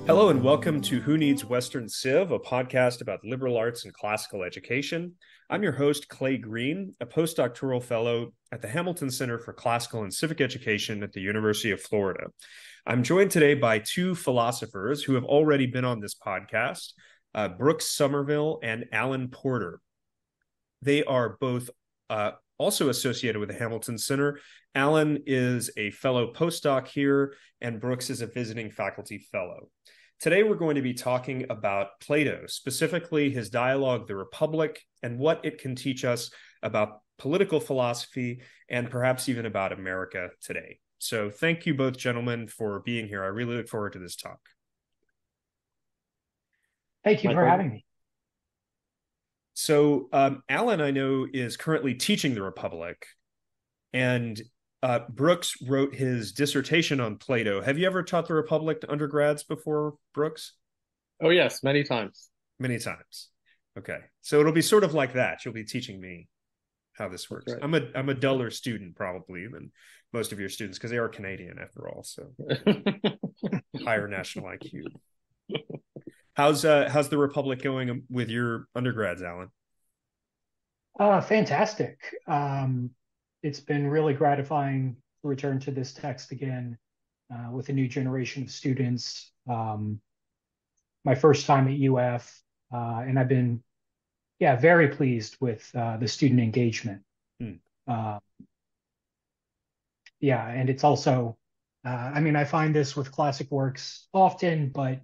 Hello and welcome to Who Needs Western Civ, a podcast about liberal arts and classical education. I'm your host, Clay Green, a postdoctoral fellow at the Hamilton Center for Classical and Civic Education at the University of Florida. I'm joined today by two philosophers who have already been on this podcast, Brooks Sommerville and Alan Porter. They are both also associated with the Hamilton Center. Alan is a fellow postdoc here, and Brooks is a visiting faculty fellow. Today, we're going to be talking about Plato, specifically his dialogue, The Republic, and what it can teach us about political philosophy and perhaps even about America today. So thank you both, gentlemen, for being here. I really look forward to this talk. Thank you for having me. So Alan, I know, is currently teaching The Republic, and Brooks wrote his dissertation on Plato. Have you ever taught The Republic to undergrads before, Brooks? Oh, yes, many times. Many times. Okay. So it'll be sort of like that. You'll be teaching me how this works. Right. I'm a duller student probably than most of your students because they are Canadian after all. So higher national IQ. How's the Republic going with your undergrads, Alan? Fantastic. It's been really gratifying to return to this text again with a new generation of students. My first time at UF, and I've been, very pleased with the student engagement. And it's also, I find this with classic works often, but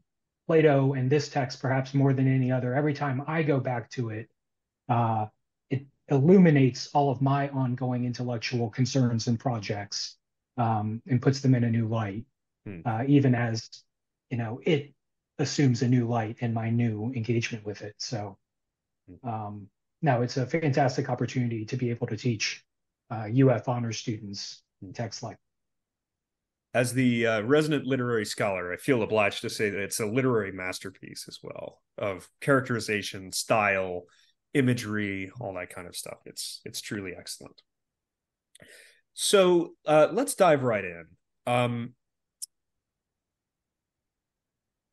Plato and this text perhaps more than any other. Every time I go back to it, it illuminates all of my ongoing intellectual concerns and projects, and puts them in a new light, even as, it assumes a new light in my new engagement with it. So, no, it's a fantastic opportunity to be able to teach UF honors students texts like. As the resident literary scholar, I feel obliged to say that it's a literary masterpiece as well of characterization, style, imagery, all that kind of stuff. It's truly excellent. So let's dive right in.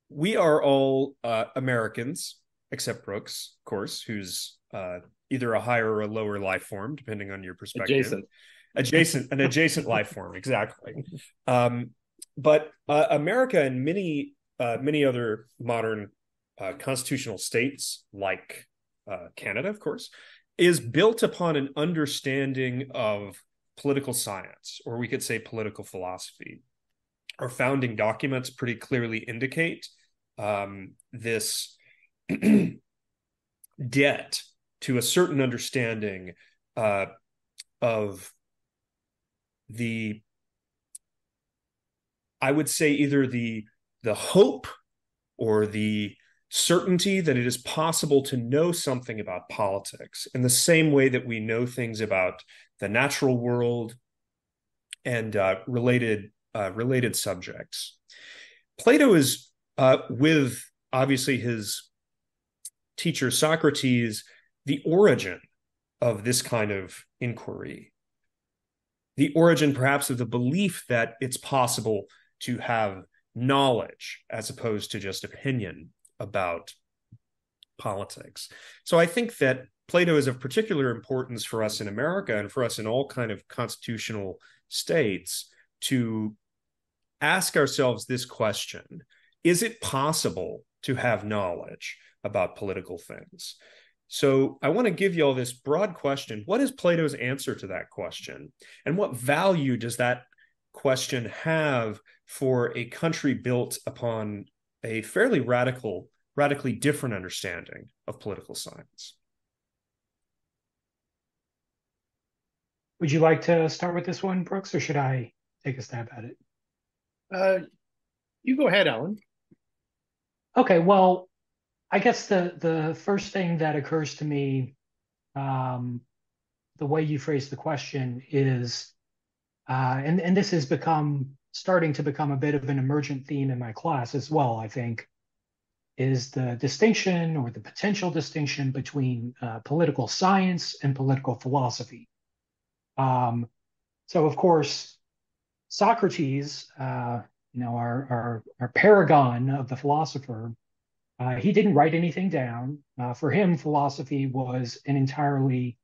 We are all Americans, except Brooks, of course, who's either a higher or a lower life form, depending on your perspective. An adjacent life form, exactly. But America and many other modern constitutional states, like Canada, of course, is built upon an understanding of political science, or we could say political philosophy. Our founding documents pretty clearly indicate this debt to a certain understanding of I would say either the hope or the certainty that it is possible to know something about politics in the same way that we know things about the natural world and related subjects. Plato is, with obviously his teacher Socrates, the origin of this kind of inquiry. The origin, perhaps, of the belief that it's possible to have knowledge as opposed to just opinion about politics. So I think that Plato is of particular importance for us in America and for us in all kind of constitutional states to ask ourselves this question: is it possible to have knowledge about political things? So I want to give you all this broad question. What is Plato's answer to that question? And what value does that question have for a country built upon a fairly radically different understanding of political science? Would you like to start with this one, Brooks, or should I take a stab at it? You go ahead, Alan. Okay, well, I guess the first thing that occurs to me, the way you phrase the question is, and this has starting to become a bit of an emergent theme in my class as well, I think, is the distinction or the potential distinction between political science and political philosophy. So, of course, Socrates our paragon of the philosopher, he didn't write anything down. For him, philosophy was an entirely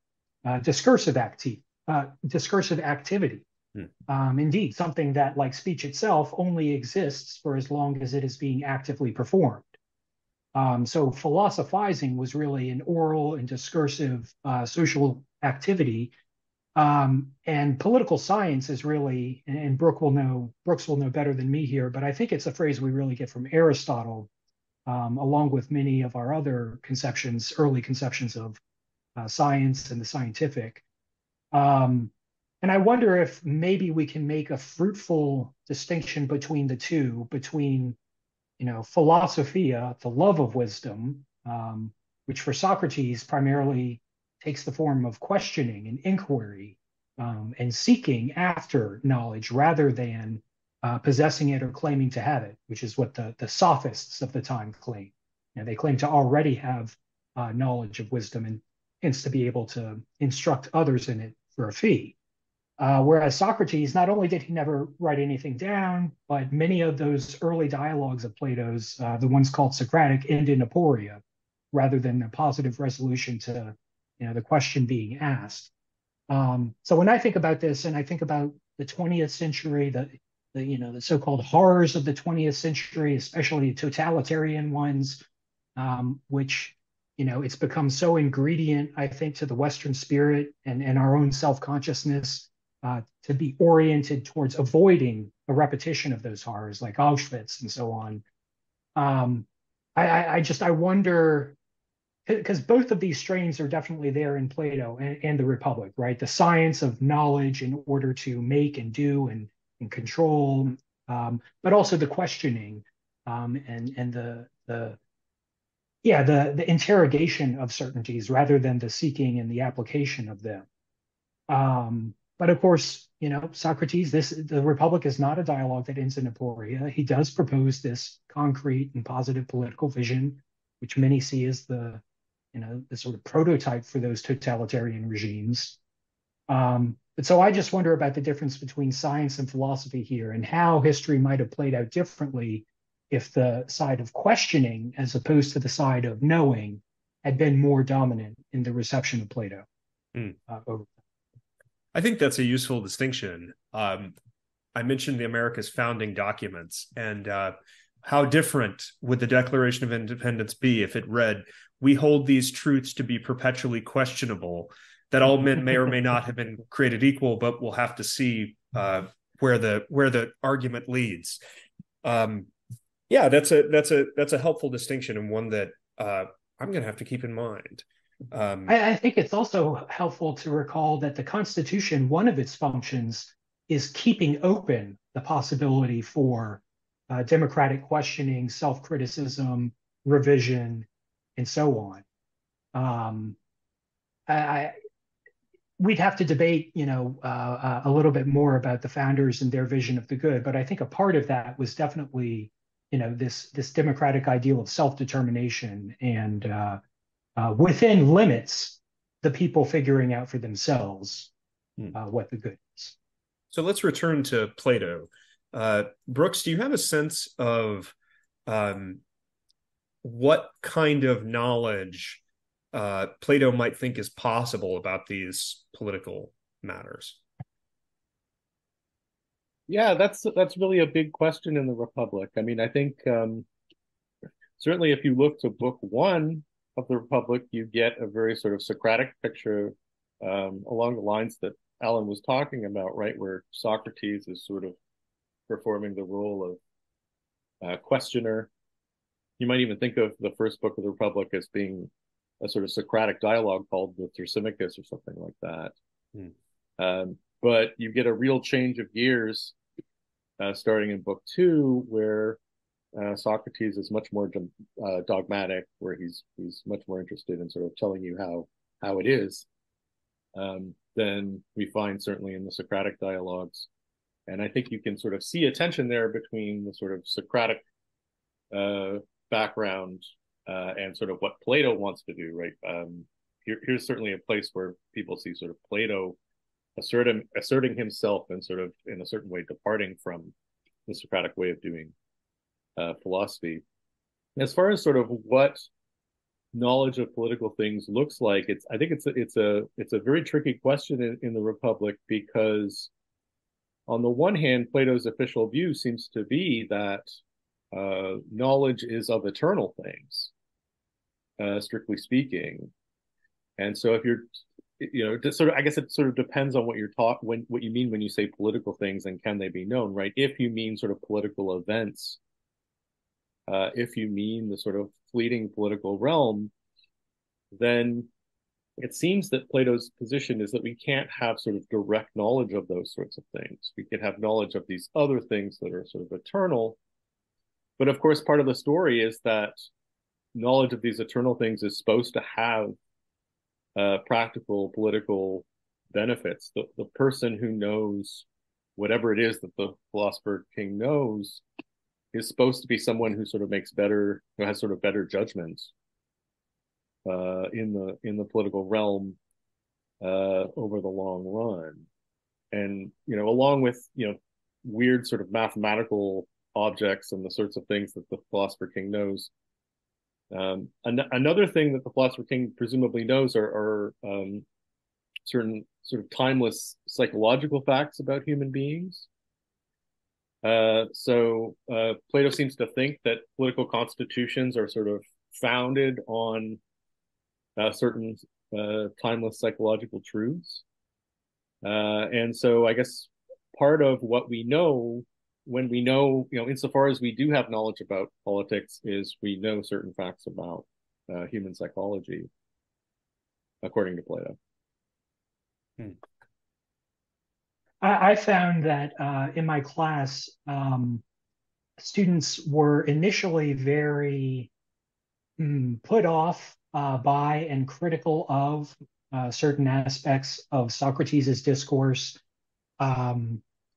discursive activity. Indeed, something that, like speech itself, only exists for as long as it is being actively performed. So philosophizing was really an oral and discursive social activity. And political science is really, and Brooks will know better than me here, but I think it's a phrase we really get from Aristotle, along with many of our other conceptions, early conceptions of science and the scientific. Um, and I wonder if maybe we can make a fruitful distinction between the two, between, philosophia, the love of wisdom, which for Socrates primarily takes the form of questioning and inquiry, and seeking after knowledge rather than possessing it or claiming to have it, which is what the sophists of the time claim. They claim to already have knowledge of wisdom and hence to be able to instruct others in it for a fee. Whereas Socrates, not only did he never write anything down, but many of those early dialogues of Plato's, the ones called Socratic, end in aporia rather than a positive resolution to the question being asked. So when I think about this and I think about the 20th century, the so-called horrors of the 20th century, especially totalitarian ones, which it's become so ingredient, I think, to the Western spirit and our own self-consciousness, to be oriented towards avoiding a repetition of those horrors like Auschwitz and so on. I wonder, because both of these strains are definitely there in Plato and the Republic, right? The science of knowledge in order to make and do and control, but also the questioning, and the interrogation of certainties rather than the seeking and the application of them. But of course, Socrates, the Republic is not a dialogue that ends in aporia. He does propose this concrete and positive political vision, which many see as the sort of prototype for those totalitarian regimes. But so I just wonder about the difference between science and philosophy here and how history might have played out differently if the side of questioning, as opposed to the side of knowing, had been more dominant in the reception of Plato. Mm. Over. I think that's a useful distinction. I mentioned the America's founding documents, and how different would the Declaration of Independence be if it read, "We hold these truths to be perpetually questionable, that all men may or may not have been created equal, but we'll have to see where the argument leads." Yeah, that's a helpful distinction, and one that I'm going to have to keep in mind. I think it's also helpful to recall that the Constitution, one of its functions, is keeping open the possibility for democratic questioning, self-criticism, revision, and so on. We'd have to debate, a little bit more about the founders and their vision of the good, but I think a part of that was definitely, this democratic ideal of self-determination and within limits, the people figuring out for themselves what the good is. So let's return to Plato. Brooks, do you have a sense of what kind of knowledge Plato might think is possible about these political matters? Yeah, that's really a big question in the Republic. I mean, I think certainly if you look to Book One of the Republic, you get a very sort of Socratic picture along the lines that Alan was talking about, right, where Socrates is sort of performing the role of questioner. You might even think of the first book of the Republic as being a sort of Socratic dialogue called the Thrasymachus or something like that. But you get a real change of gears starting in Book Two, where Socrates is much more dogmatic, where he's much more interested in sort of telling you how it is, than we find certainly in the Socratic dialogues. And I think you can sort of see a tension there between the sort of Socratic background and sort of what Plato wants to do, right? Here's certainly a place where people see sort of Plato asserting himself and sort of in a certain way departing from the Socratic way of doing philosophy. As far as sort of what knowledge of political things looks like, I think it's a very tricky question in the Republic, because on the one hand, Plato's official view seems to be that knowledge is of eternal things, strictly speaking. And so if you're, sort of, I guess it sort of depends on what you're taught, what you mean when you say political things and can they be known, right? If you mean sort of political events, if you mean the sort of fleeting political realm, then it seems that Plato's position is that we can't have sort of direct knowledge of those sorts of things. We can have knowledge of these other things that are sort of eternal. But of course, part of the story is that knowledge of these eternal things is supposed to have practical political benefits. The person who knows whatever it is that the philosopher king knows is supposed to be someone who sort of makes better, who has sort of better judgments in the political realm over the long run. And along with weird sort of mathematical objects and the sorts of things that the philosopher king knows. Another thing that the philosopher king presumably knows are certain sort of timeless psychological facts about human beings. So Plato seems to think that political constitutions are sort of founded on certain timeless psychological truths. And so I guess part of what we know when we know, insofar as we do have knowledge about politics, is we know certain facts about human psychology, according to Plato. I found that in my class, students were initially very put off by and critical of certain aspects of Socrates' discourse.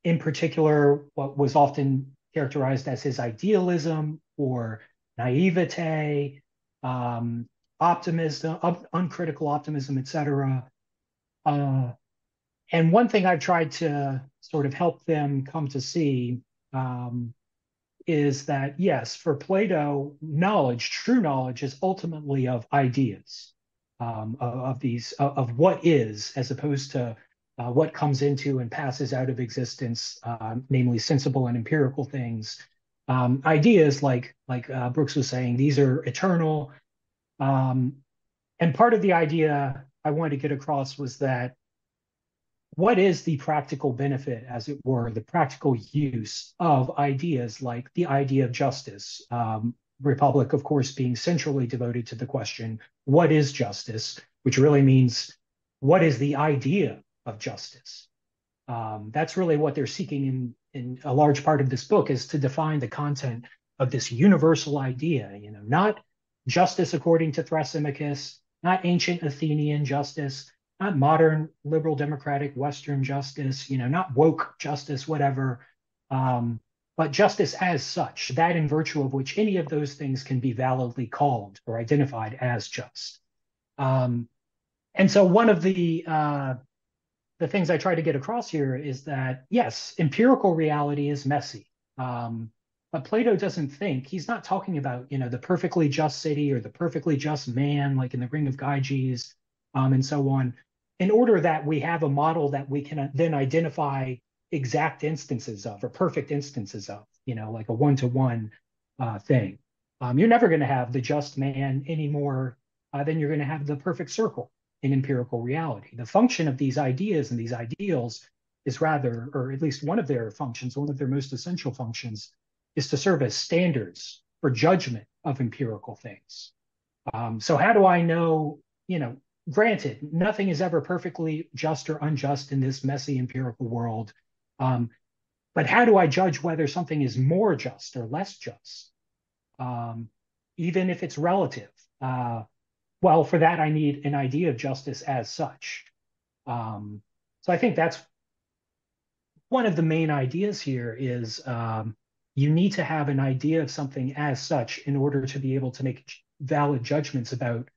In particular, what was often characterized as his idealism or naivete, optimism, uncritical optimism, etc. And one thing I've tried to sort of help them come to see is that, yes, for Plato, true knowledge, is ultimately of ideas, of what is, as opposed to what comes into and passes out of existence, namely sensible and empirical things. Ideas, like Brooks was saying, these are eternal. And part of the idea I wanted to get across was that what is the practical benefit, as it were, the practical use of ideas like the idea of justice? Republic, of course, being centrally devoted to the question, what is justice? Which really means, what is the idea of justice? That's really what they're seeking in a large part of this book, is to define the content of this universal idea, not justice according to Thrasymachus, not ancient Athenian justice, not modern liberal democratic Western justice, not woke justice, whatever, but justice as such, that in virtue of which any of those things can be validly called or identified as just. And so one of the things I try to get across here is that, yes, empirical reality is messy. But Plato doesn't think, he's not talking about, the perfectly just city or the perfectly just man, like in the Ring of Gyges, and so on, in order that we have a model that we can then identify exact instances of, or perfect instances of, like a one-to-one thing. You're never going to have the just man any more than you're going to have the perfect circle in empirical reality. The function of these ideas and these ideals is rather, or at least one of their functions, one of their most essential functions, is to serve as standards for judgment of empirical things. So how do I know, granted, nothing is ever perfectly just or unjust in this messy empirical world. But how do I judge whether something is more just or less just? Even if it's relative. Well, for that, I need an idea of justice as such. So I think that's one of the main ideas here is you need to have an idea of something as such in order to be able to make valid judgments about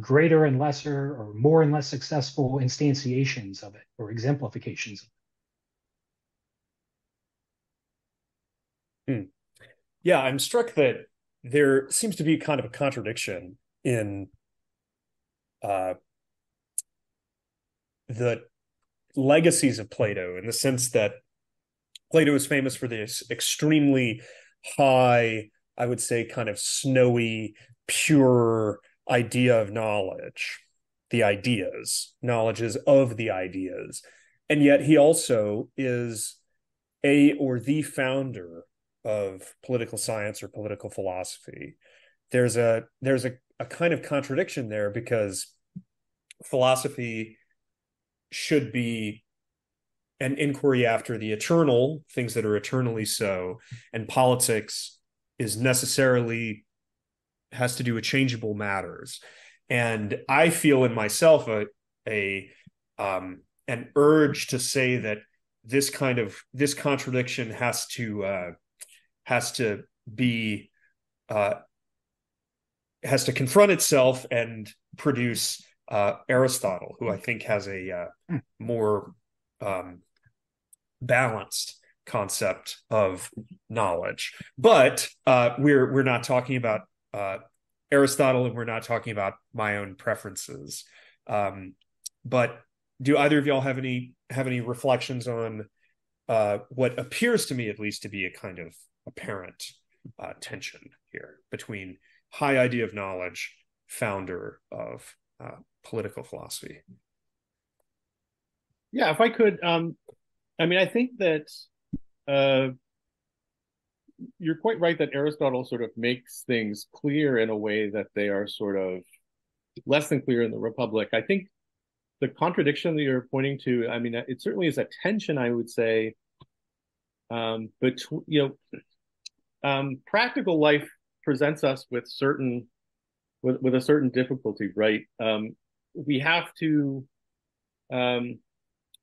greater and lesser, or more and less successful instantiations of it or exemplifications of it. Yeah, I'm struck that there seems to be kind of a contradiction in uh, the legacies of Plato, in the sense that Plato is famous for this extremely high, I would say, kind of snowy, pure idea of knowledge, the ideas, knowledge is of the ideas. And yet he also is a or the founder of political science or political philosophy. There's a kind of contradiction there, because philosophy should be an inquiry after the eternal, things that are eternally so, and politics is necessarily has to do with changeable matters. And I feel in myself a an urge to say that this contradiction has to be uh, has to confront itself and produce Aristotle, who I think has a more um, balanced concept of knowledge. But we're not talking about uh, Aristotle, and we're not talking about my own preferences. But do either of y'all have any reflections on what appears to me, at least, to be a kind of apparent tension here between high idea of knowledge, founder of political philosophy? Yeah, if I could, I mean, I think that uh, you're quite right that Aristotle sort of makes things clear in a way that they are sort of less than clear in the Republic. I think the contradiction that you're pointing to, I mean, it certainly is a tension, I would say, between, practical life presents us with with a certain difficulty, right? We have to um,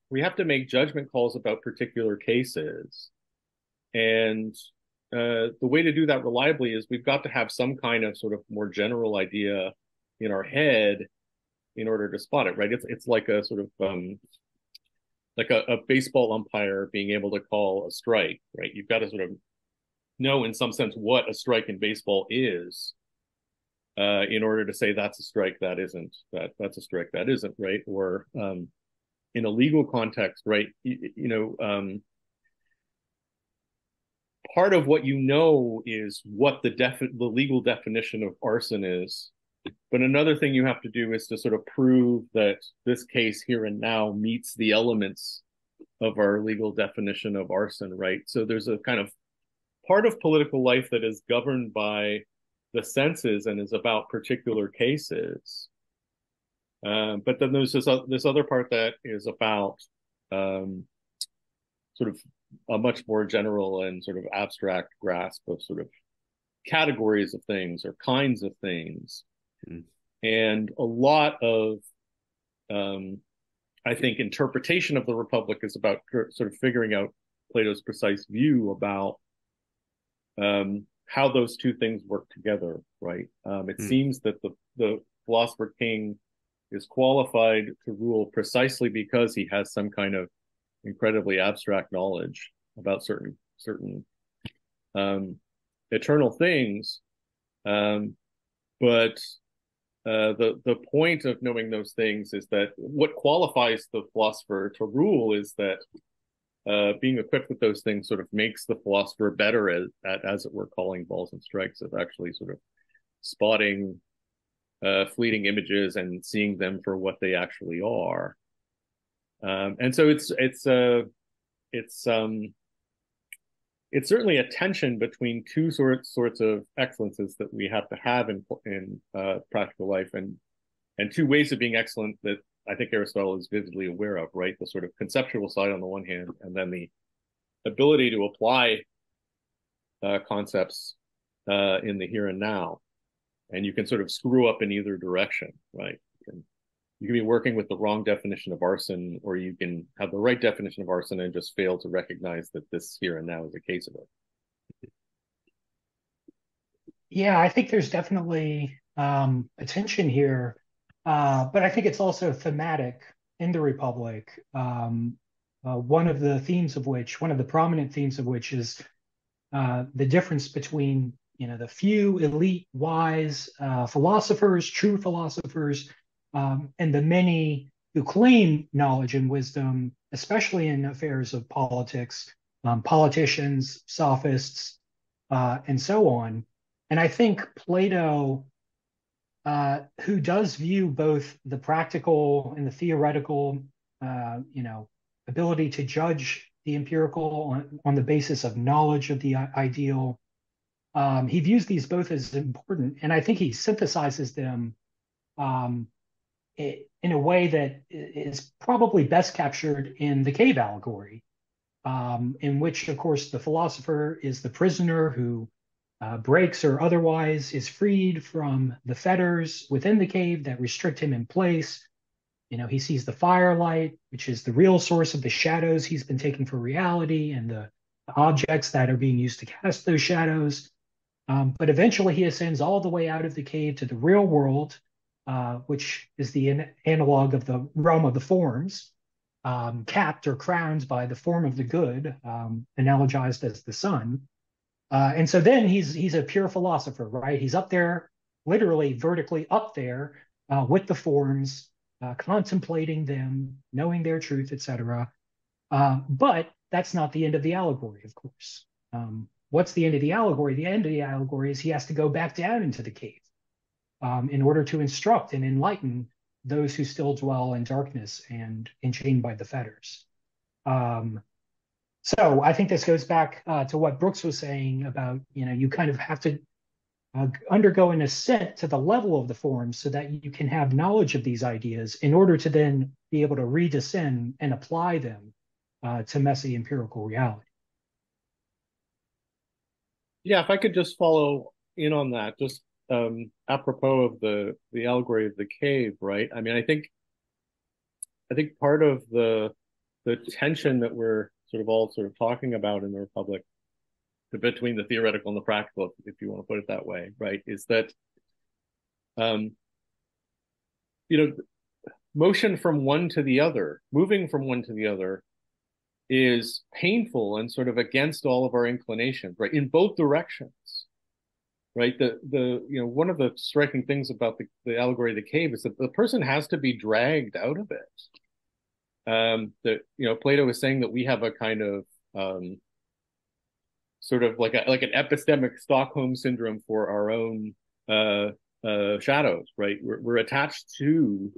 we have to make judgment calls about particular cases, and the way to do that reliably is we've got to have some kind of sort of more general idea in our head in order to spot it, right? It's like a sort of like a baseball umpire being able to call a strike, right? You've got to sort of know in some sense what a strike in baseball is in order to say that's a strike, that isn't, that's a strike, that isn't, right? Or in a legal context, right? Part of what you know is what the legal definition of arson is. But another thing you have to do is to sort of prove that this case here and now meets the elements of our legal definition of arson, right? So there's a kind of part of political life that is governed by the senses and is about particular cases. But then there's this other part that is about um, sort of a much more general and sort of abstract grasp of sort of categories of things or kinds of things. Mm. And a lot of, I think, interpretation of the Republic is about sort of figuring out Plato's precise view about how those two things work together, right? It seems that the philosopher king is qualified to rule precisely because he has some kind of incredibly abstract knowledge about certain eternal things. But the point of knowing those things is that what qualifies the philosopher to rule is that being equipped with those things sort of makes the philosopher better at, as it were, calling balls and strikes, of actually sort of spotting fleeting images and seeing them for what they actually are. And so it's certainly a tension between two sorts of excellences that we have to have in practical life, and two ways of being excellent that I think Aristotle is vividly aware of, right? The sort of conceptual side on the one hand, and then the ability to apply concepts in the here and now. And you can sort of screw up in either direction, right? You can be working with the wrong definition of arson, or you can have the right definition of arson and just fail to recognize that this here and now is a case of it. Yeah, I think there's definitely a tension here, but I think it's also thematic in the Republic. One of the prominent themes of which is the difference between the few elite wise philosophers, true philosophers, and the many who claim knowledge and wisdom, especially in affairs of politics, politicians, sophists, and so on. And I think Plato, who does view both the practical and the theoretical, ability to judge the empirical on the basis of knowledge of the ideal. He views these both as important, and I think he synthesizes them um, in a way that is probably best captured in the cave allegory, in which, of course, the philosopher is the prisoner who breaks or otherwise is freed from the fetters within the cave that restrict him in place. He sees the firelight, which is the real source of the shadows he's been taking for reality and the objects that are being used to cast those shadows. But eventually he ascends all the way out of the cave to the real world, which is the analog of the realm of the forms, capped or crowned by the form of the good, analogized as the sun. And so then he's a pure philosopher, right? He's up there, literally vertically up there with the forms, contemplating them, knowing their truth, etc. But that's not the end of the allegory, of course. What's the end of the allegory? The end of the allegory is he has to go back down into the cave in order to instruct and enlighten those who still dwell in darkness and enchained by the fetters. So I think this goes back to what Brooks was saying about, you kind of have to undergo an ascent to the level of the forms so that you can have knowledge of these ideas in order to then be able to redescend and apply them to messy empirical reality. Yeah, if I could just follow in on that, just apropos of the allegory of the cave, right? I mean, I think part of the tension that we're all talking about in the Republic between the theoretical and the practical, if you want to put it that way, right, is that you know, motion from one to the other, moving from one to the other is painful and sort of against all of our inclinations, right, in both directions, right? One of the striking things about the allegory of the cave is that the person has to be dragged out of it. Plato is saying that we have a kind of sort of like an epistemic Stockholm syndrome for our own shadows, right? We're attached to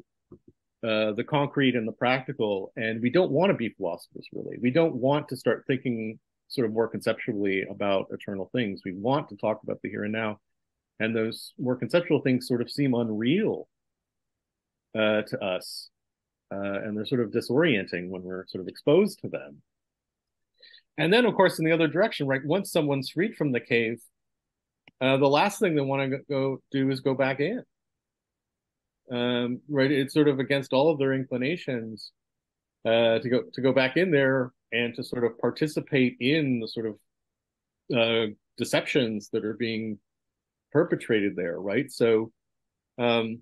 the concrete and the practical, and we don't want to be philosophers, really. We don't want to start thinking sort of more conceptually about eternal things. We want to talk about the here and now, and those more conceptual things sort of seem unreal to us, and they're sort of disorienting when we're sort of exposed to them. And then, of course, in the other direction, right, once someone's freed from the cave, the last thing they want to go do is go back in. Right, it's sort of against all of their inclinations to go back in there and to sort of participate in the sort of deceptions that are being perpetrated there, right? So, I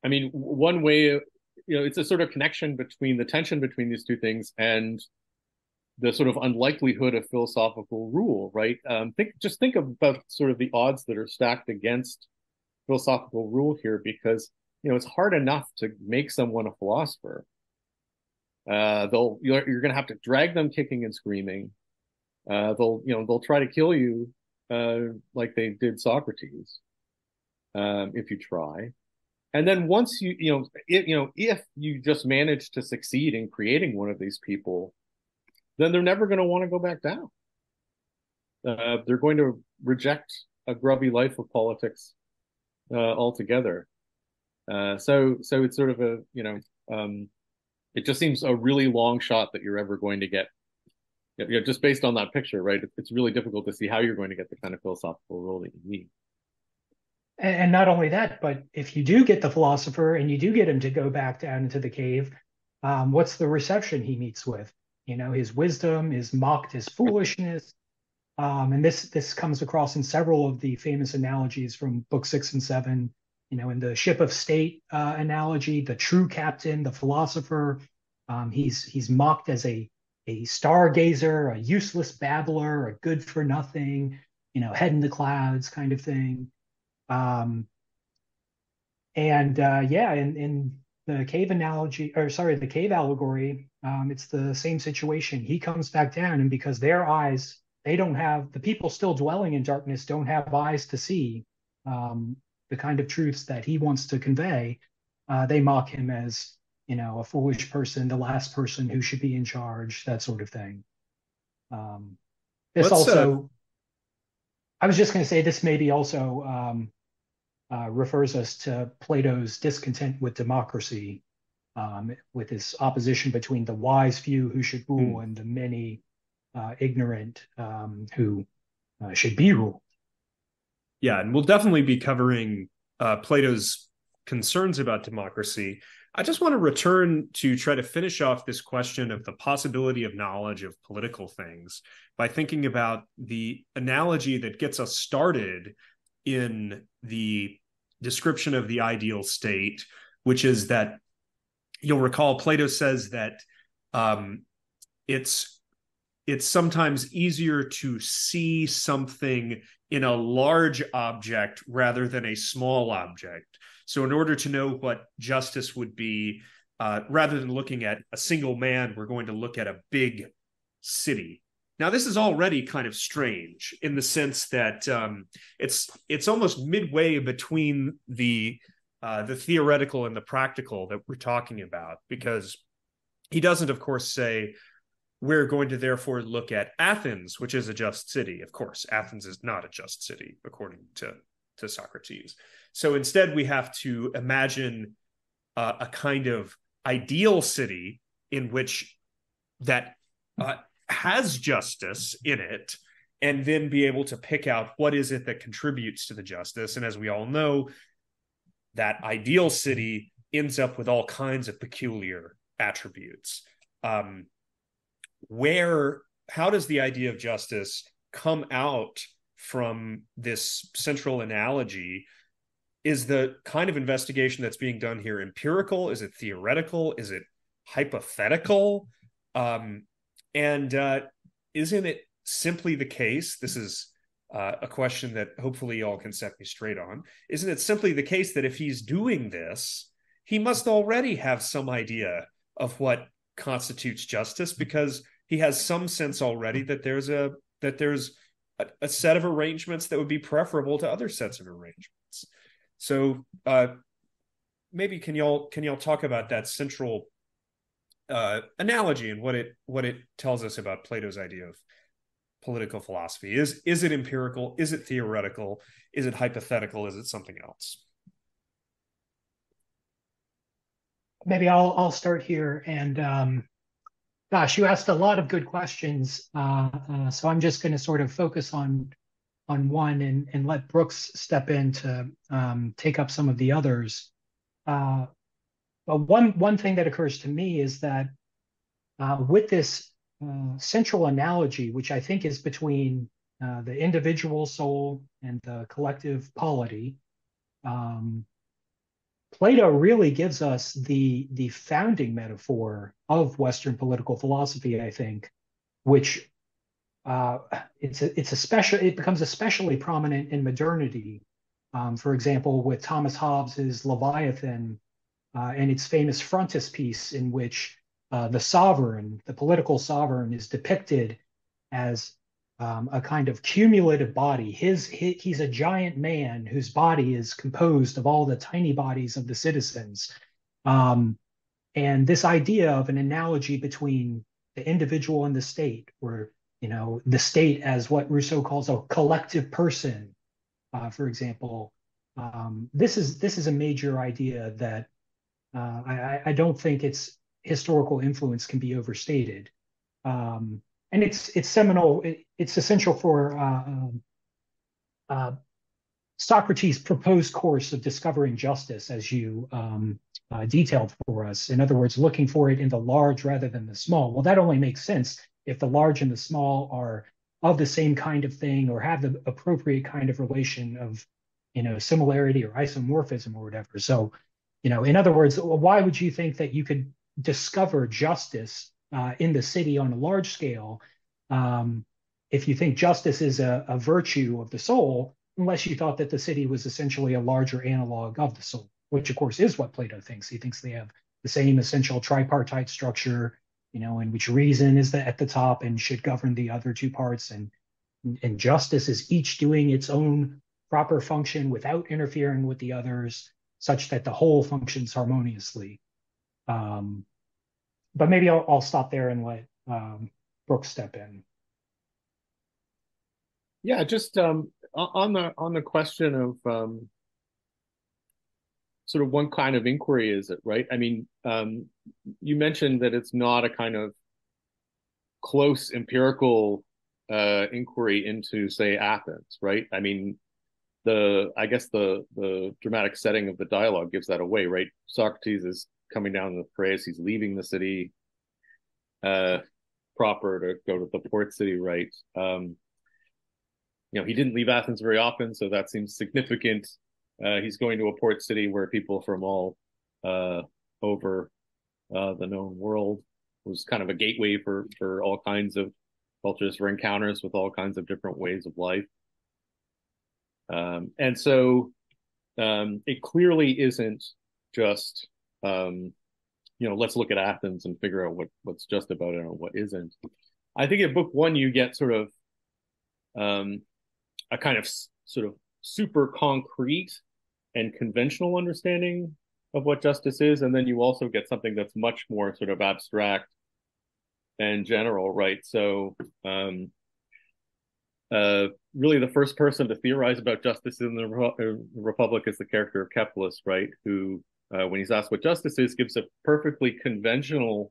mean, one way, it's a sort of connection between the tension between these two things and the sort of unlikelihood of philosophical rule, right? Think about sort of the odds that are stacked against philosophical rule here, because it's hard enough to make someone a philosopher. You're going to have to drag them kicking and screaming. They'll try to kill you, like they did Socrates, if you try. And then once if you just manage to succeed in creating one of these people, then they're never going to want to go back down. They're going to reject a grubby life of politics altogether. So it's sort of it just seems a really long shot that you're ever going to get, just based on that picture, right? It's really difficult to see how you're going to get the kind of philosophical role that you need. And not only that, but if you do get the philosopher and you do get him to go back down into the cave, what's the reception he meets with? His wisdom is mocked as foolishness. And this comes across in several of the famous analogies from book 6 and 7. In the ship of state analogy, the true captain, the philosopher, he's mocked as a a stargazer, a useless babbler, a good for nothing, head in the clouds kind of thing. Um, and yeah, in the cave analogy, or sorry, the cave allegory, it's the same situation. He comes back down, and because their eyes, they don't have, the people still dwelling in darkness don't have eyes to see the kind of truths that he wants to convey. They mock him as, a foolish person, the last person who should be in charge, that sort of thing. Um, this Let's also, I was just going to say, this maybe also refers us to Plato's discontent with democracy, with his opposition between the wise few who should rule and the many ignorant who should be ruled. Yeah, and we'll definitely be covering Plato's concerns about democracy. I just want to return to try to finish off this question of the possibility of knowledge of political things by thinking about the analogy that gets us started in the description of the ideal state, which is that you'll recall Plato says that it's sometimes easier to see something in a large object rather than a small object. So in order to know what justice would be, rather than looking at a single man, we're going to look at a big city. Now, this is already kind of strange in the sense that it's almost midway between the theoretical and the practical that we're talking about, because he doesn't, of course, say we're going to therefore look at Athens, which is a just city. Of course, Athens is not a just city, according to Socrates. So instead, we have to imagine a kind of ideal city in which that has justice in it, and then be able to pick out what is it that contributes to the justice. And as we all know, that ideal city ends up with all kinds of peculiar attributes. How does the idea of justice come out from this central analogy? Is the kind of investigation that's being done here empirical? Is it theoretical? Is it hypothetical? And isn't it simply the case? This is a question that hopefully y'all can set me straight on. Isn't it simply the case that if he's doing this, he must already have some idea of what constitutes justice, because he has some sense already that there's a set of arrangements that would be preferable to other sets of arrangements. So maybe can y'all talk about that central analogy and what it tells us about Plato's idea of political philosophy? Is it empirical? Is it theoretical? Is it hypothetical? Is it something else? Maybe I'll start here. And gosh, you asked a lot of good questions. So I'm just going to sort of focus on one and let Brooks step in to take up some of the others. But one thing that occurs to me is that with this central analogy, which I think is between the individual soul and the collective polity, Plato really gives us the founding metaphor of Western political philosophy, I think, which it becomes especially prominent in modernity. For example, with Thomas Hobbes's Leviathan and its famous frontispiece, in which the political sovereign, is depicted as a kind of cumulative body. He's a giant man whose body is composed of all the tiny bodies of the citizens. And this idea of an analogy between the individual and the state, or the state as what Rousseau calls a collective person, for example. This is a major idea that I don't think its historical influence can be overstated. And it's seminal. It's essential for Socrates' proposed course of discovering justice, as you detailed for us. In other words, looking for it in the large rather than the small. Well, that only makes sense if the large and the small are of the same kind of thing, or have the appropriate kind of relation of, similarity or isomorphism or whatever. So, in other words, why would you think that you could discover justice in the city on a large scale, um, if you think justice is a virtue of the soul, unless you thought that the city was essentially a larger analog of the soul, which of course is what Plato thinks. He thinks they have the same essential tripartite structure, in which reason is at the top and should govern the other two parts, and justice is each doing its own proper function without interfering with the others, such that the whole functions harmoniously. But maybe I'll stop there and let Brooks step in. Yeah, just on the question of sort of one kind of inquiry is it, right? I mean, you mentioned that it's not a kind of close empirical inquiry into, say, Athens, right? I mean, I guess the dramatic setting of the dialogue gives that away, right? Socrates is coming down the Piraeus, he's leaving the city proper to go to the port city, right? He didn't leave Athens very often, so that seems significant. He's going to a port city where people from all over the known world. It was kind of a gateway for all kinds of cultures, for encounters with all kinds of different ways of life. And so it clearly isn't just, let's look at Athens and figure out what's just about it and what isn't. I think in book one, you get sort of a kind of sort of super concrete and conventional understanding of what justice is. And then you also get something that's much more sort of abstract and general, right? So really the first person to theorize about justice in the Republic is the character of Cephalus, right? Who, when he's asked what justice is, gives a perfectly conventional,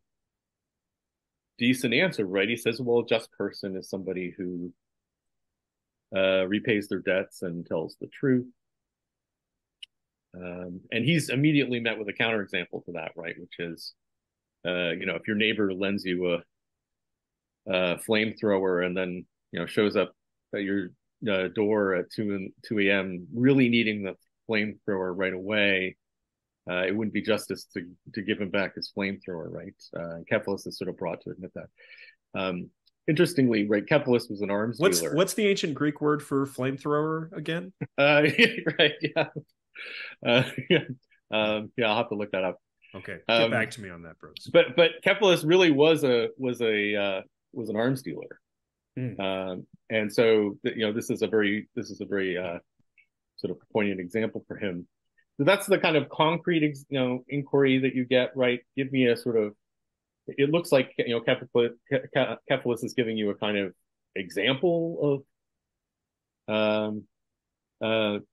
decent answer, right? He says, well, a just person is somebody who repays their debts and tells the truth. And he's immediately met with a counterexample to that, right? Which is, if your neighbor lends you a flamethrower and then, shows up at your door at 2 a.m. really needing the flamethrower right away, it wouldn't be justice to give him back his flamethrower, right? Cephalus is sort of brought to admit that. Interestingly, right, Cephalus was an arms dealer. What's the ancient Greek word for flamethrower again? Right, yeah. Yeah, I'll have to look that up. Okay, get back to me on that, Brooks. But Cephalus really was an arms dealer, and so this is a very sort of poignant example for him. So that's the kind of concrete inquiry that you get, right? Give me a sort of. It looks like Cephalus is giving you a kind of example of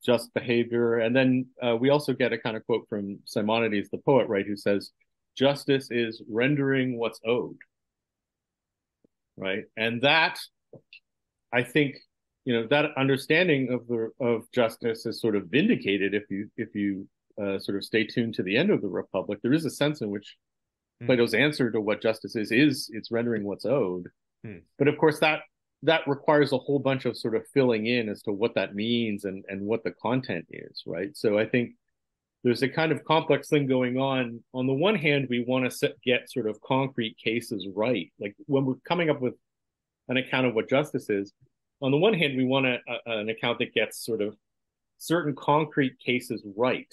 just behavior. And then we also get a kind of quote from Simonides, the poet, right, who says, justice is rendering what's owed, right? And that, I think, that understanding of justice is sort of vindicated if you sort of stay tuned to the end of the Republic. There is a sense in which Plato's answer to what justice is it's rendering what's owed. But of course, that requires a whole bunch of sort of filling in as to what that means and what the content is, right? So I think there's a kind of complex thing going on. On the one hand, we want to get sort of concrete cases right. Like when we're coming up with an account of what justice is, on the one hand, we want an account that gets sort of certain concrete cases right.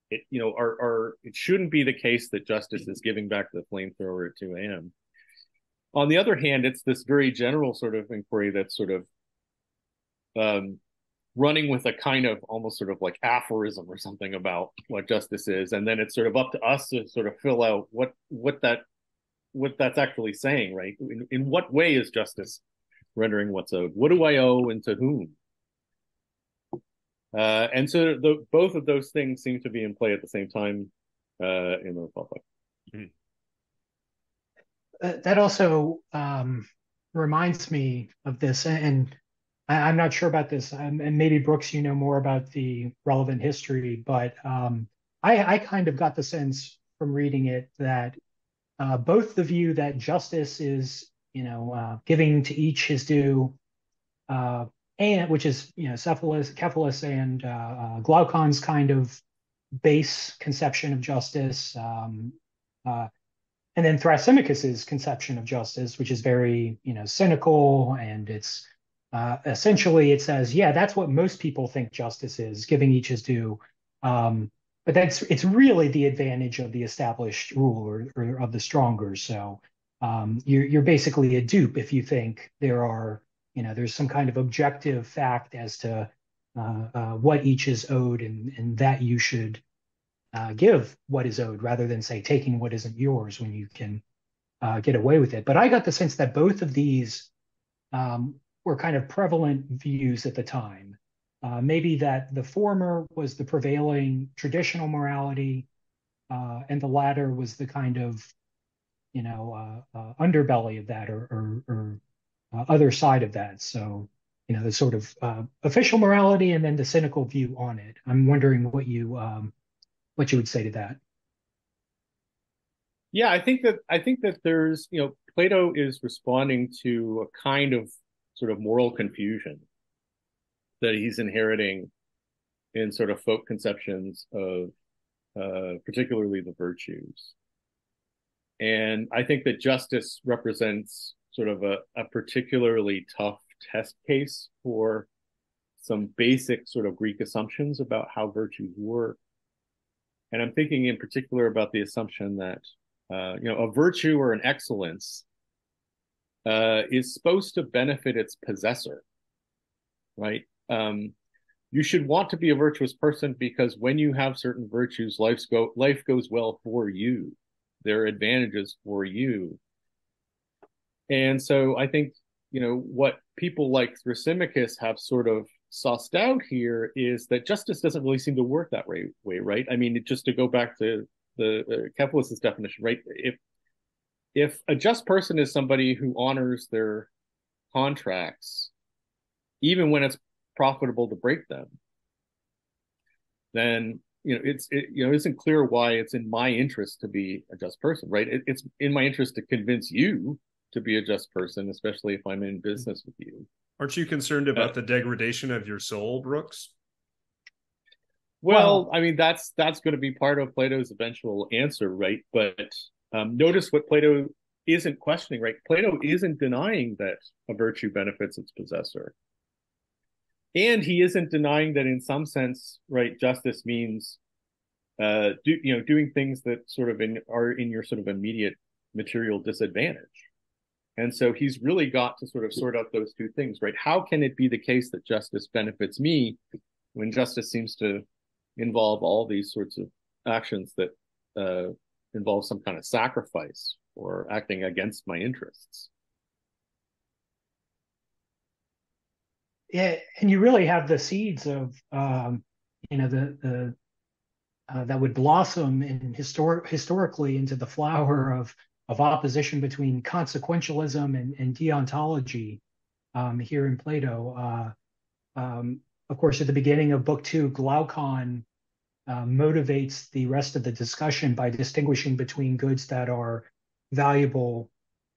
It shouldn't be the case that justice is giving back the flamethrower at 2 a.m. On the other hand, it's this very general sort of inquiry that's sort of running with a kind of almost sort of like aphorism or something about what justice is, and then it's sort of up to us to sort of fill out what that's actually saying, right? In what way is justice rendering what's owed? What do I owe and to whom? And so both of those things seem to be in play at the same time in the Republic. That also reminds me of this, and I'm not sure about this, and maybe Brooks, you know more about the relevant history, but I kind of got the sense from reading it that both the view that justice is, giving to each his due, and which is, Cephalus and Glaucon's kind of base conception of justice, and then Thrasymachus's conception of justice, which is very, cynical, and it's essentially it says, yeah, that's what most people think justice is, giving each his due. But it's really the advantage of the established rule, or of the stronger. So you're basically a dupe if you think there's some kind of objective fact as to what each is owed, and that you should give what is owed rather than say taking what isn't yours when you can get away with it. But I got the sense that both of these were kind of prevalent views at the time. Maybe that the former was the prevailing traditional morality, and the latter was the kind of underbelly of that, or other side of that. So the sort of official morality, and then the cynical view on it. I'm wondering what you would say to that. Yeah, I think that there's, Plato is responding to a kind of sort of moral confusion that he's inheriting in sort of folk conceptions of particularly the virtues. And I think that justice represents sort of a particularly tough test case for some basic sort of Greek assumptions about how virtues work. And I'm thinking in particular about the assumption that a virtue or an excellence is supposed to benefit its possessor, right? You should want to be a virtuous person because when you have certain virtues, life goes well for you. There are advantages for you. And so I think, what people like Thrasymachus have sort of sussed out here is that justice doesn't really seem to work that way, right? I mean, just to go back to the Kepler's definition, right? If a just person is somebody who honors their contracts, even when it's profitable to break them, then it isn't clear why it's in my interest to be a just person, right? It's in my interest to convince you to be a just person, especially if I'm in business with you. Aren't you concerned about the degradation of your soul, Brooks? Well, I mean, that's going to be part of Plato's eventual answer, right? But notice what Plato isn't questioning, right? Plato isn't denying that a virtue benefits its possessor. And he isn't denying that in some sense, right, justice means doing things that sort of are in your sort of immediate material disadvantage. And so he's really got to sort of sort out those two things, right? How can it be the case that justice benefits me when justice seems to involve all these sorts of actions that involve some kind of sacrifice or acting against my interests? Yeah, and you really have the seeds of the that would blossom historically into the flower of opposition between consequentialism and deontology here in Plato. Of course, at the beginning of Book Two, Glaucon motivates the rest of the discussion by distinguishing between goods that are valuable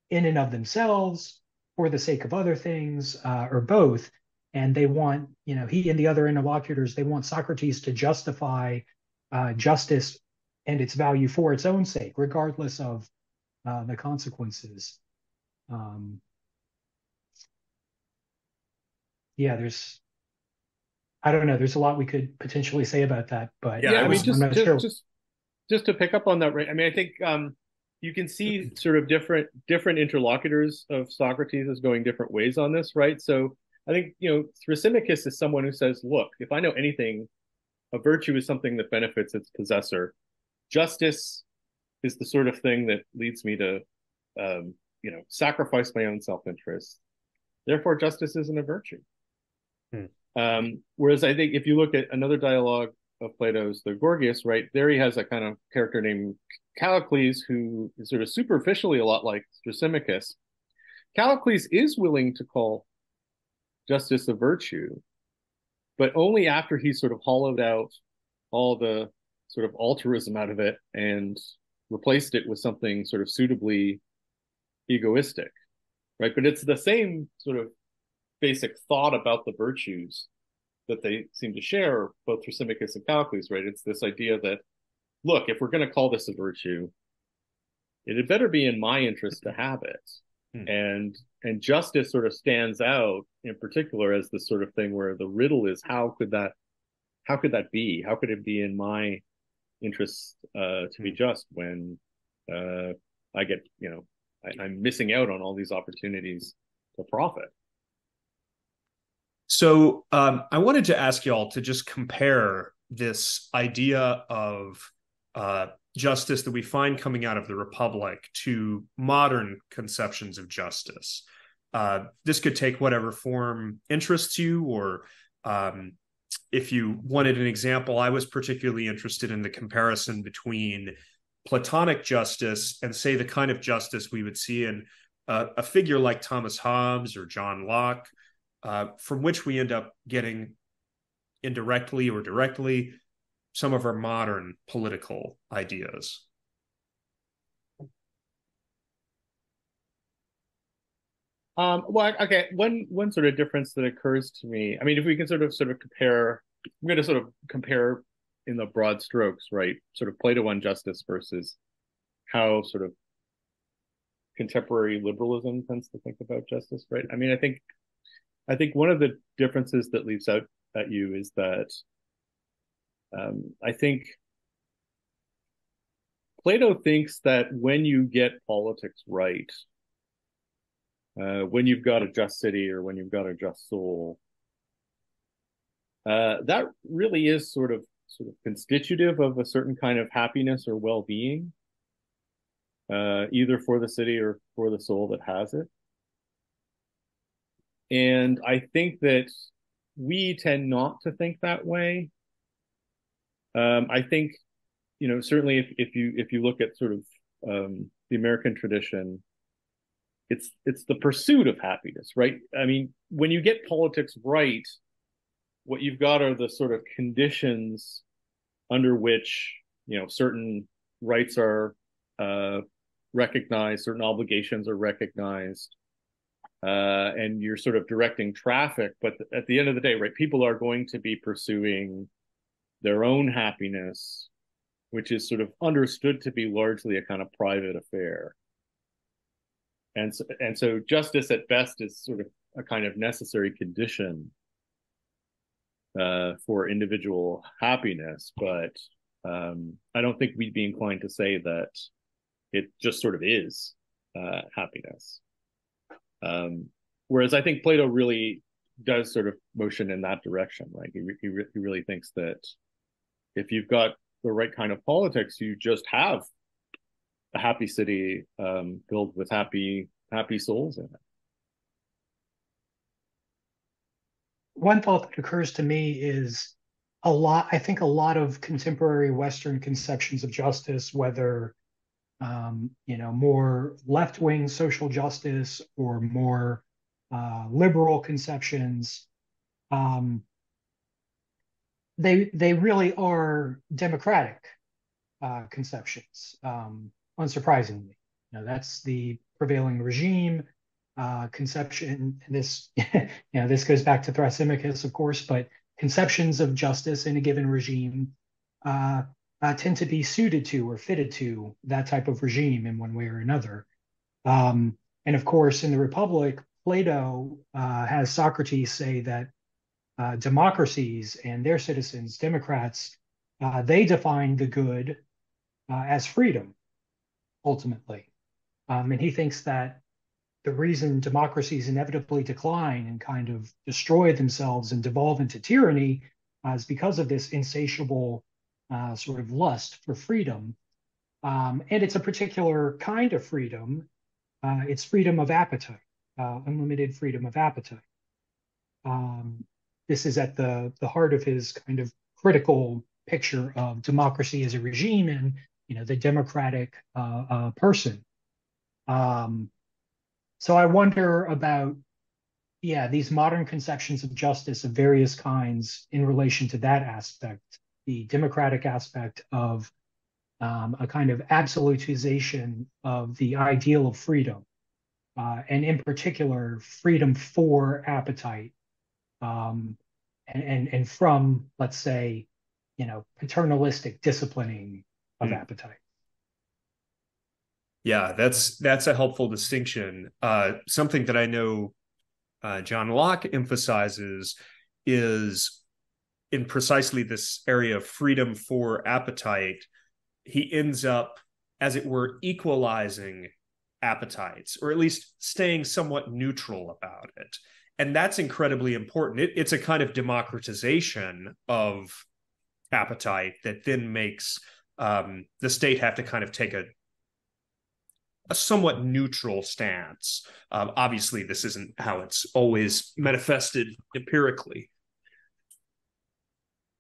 in and of themselves, for the sake of other things, or both. And they want, he and the other interlocutors, they want Socrates to justify justice and its value for its own sake, regardless of the consequences. Yeah, I don't know, there's a lot we could potentially say about that, but yeah, I mean, I'm not sure. Just to pick up on that, right? I mean, I think you can see sort of different interlocutors of Socrates as going different ways on this, right? So I think, Thrasymachus is someone who says, look, if I know anything, a virtue is something that benefits its possessor. Justice is the sort of thing that leads me to, sacrifice my own self-interest. Therefore, justice isn't a virtue. Whereas I think if you look at another dialogue of Plato's, the Gorgias, right, there he has a kind of character named Callicles who is sort of superficially a lot like Thrasymachus. Callicles is willing to call justice a virtue, but only after he's sort of hollowed out all the sort of altruism out of it and replaced it with something sort of suitably egoistic, right? But it's the same sort of basic thought about the virtues that they seem to share, both Thrasymachus and Callicles, right? It's this idea that, look, if we're going to call this a virtue, it had better be in my interest to have it. Hmm. And justice sort of stands out in particular as the sort of thing where the riddle is how could that be? How could it be in my interest to be Hmm. just when uh, I get, I'm missing out on all these opportunities to profit. So I wanted to ask y'all to just compare this idea of uh, justice that we find coming out of the Republic to modern conceptions of justice. This could take whatever form interests you, or um, if you wanted an example, I was particularly interested in the comparison between Platonic justice and, say, the kind of justice we would see in a figure like Thomas Hobbes or John Locke, from which we end up getting indirectly or directly some of our modern political ideas. Well, okay, one sort of difference that occurs to me. I mean, if we can sort of compare, I'm going to sort of compare in the broad strokes, right? Sort of Plato on justice versus how sort of contemporary liberalism tends to think about justice, right? I mean, I think one of the differences that leaps out at you is that I think Plato thinks that when you get politics right, when you've got a just city or when you've got a just soul, that really is sort of constitutive of a certain kind of happiness or well-being, either for the city or for the soul that has it. And I think that we tend not to think that way. I think, certainly if you look at sort of the American tradition, it's the pursuit of happiness, right? I mean, when you get politics right, what you've got are the sort of conditions under which certain rights are uh, recognized, certain obligations are recognized, and you're sort of directing traffic. But at the end of the day, right, people are going to be pursuing their own happiness, which is sort of understood to be largely a kind of private affair. And so justice at best is sort of a kind of necessary condition for individual happiness, but I don't think we'd be inclined to say that it just sort of is happiness. Um, Whereas I think Plato really does sort of motion in that direction, right? He really thinks that if you've got the right kind of politics, you just have a happy city filled with happy souls in it. One thought that occurs to me is I think a lot of contemporary Western conceptions of justice, whether more left-wing social justice or more liberal conceptions, um, they really are democratic conceptions, unsurprisingly. That's the prevailing regime conception. This, this goes back to Thrasymachus, of course, but conceptions of justice in a given regime uh, tend to be suited to or fitted to that type of regime in one way or another. And of course, in the Republic, Plato has Socrates say that democracies and their citizens, Democrats, they define the good as freedom, ultimately. And he thinks that the reason democracies inevitably decline and kind of destroy themselves and devolve into tyranny is because of this insatiable sort of lust for freedom. And it's a particular kind of freedom. It's freedom of appetite, unlimited freedom of appetite. Um, this is at the heart of his kind of critical picture of democracy as a regime and the democratic person. Um, so I wonder about these modern conceptions of justice of various kinds in relation to that aspect, the democratic aspect of a kind of absolutization of the ideal of freedom, and in particular, freedom for appetite, um, and from, let's say, paternalistic disciplining of Hmm. appetite. Yeah, that's a helpful distinction. Something that I know John Locke emphasizes is in precisely this area of freedom for appetite. He ends up, as it were, equalizing appetites, or at least staying somewhat neutral about it. And that's incredibly important. It's a kind of democratization of appetite that then makes the state have to kind of take a somewhat neutral stance. Obviously, this isn't how it's always manifested empirically.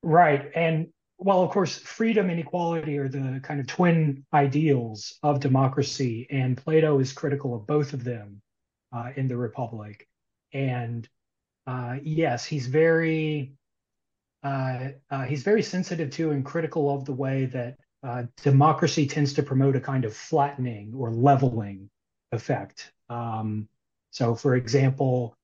Right. And while, of course, freedom and equality are the kind of twin ideals of democracy, and Plato is critical of both of them in the Republic. And yes, he's very sensitive to and critical of the way that democracy tends to promote a kind of flattening or leveling effect. So, for example,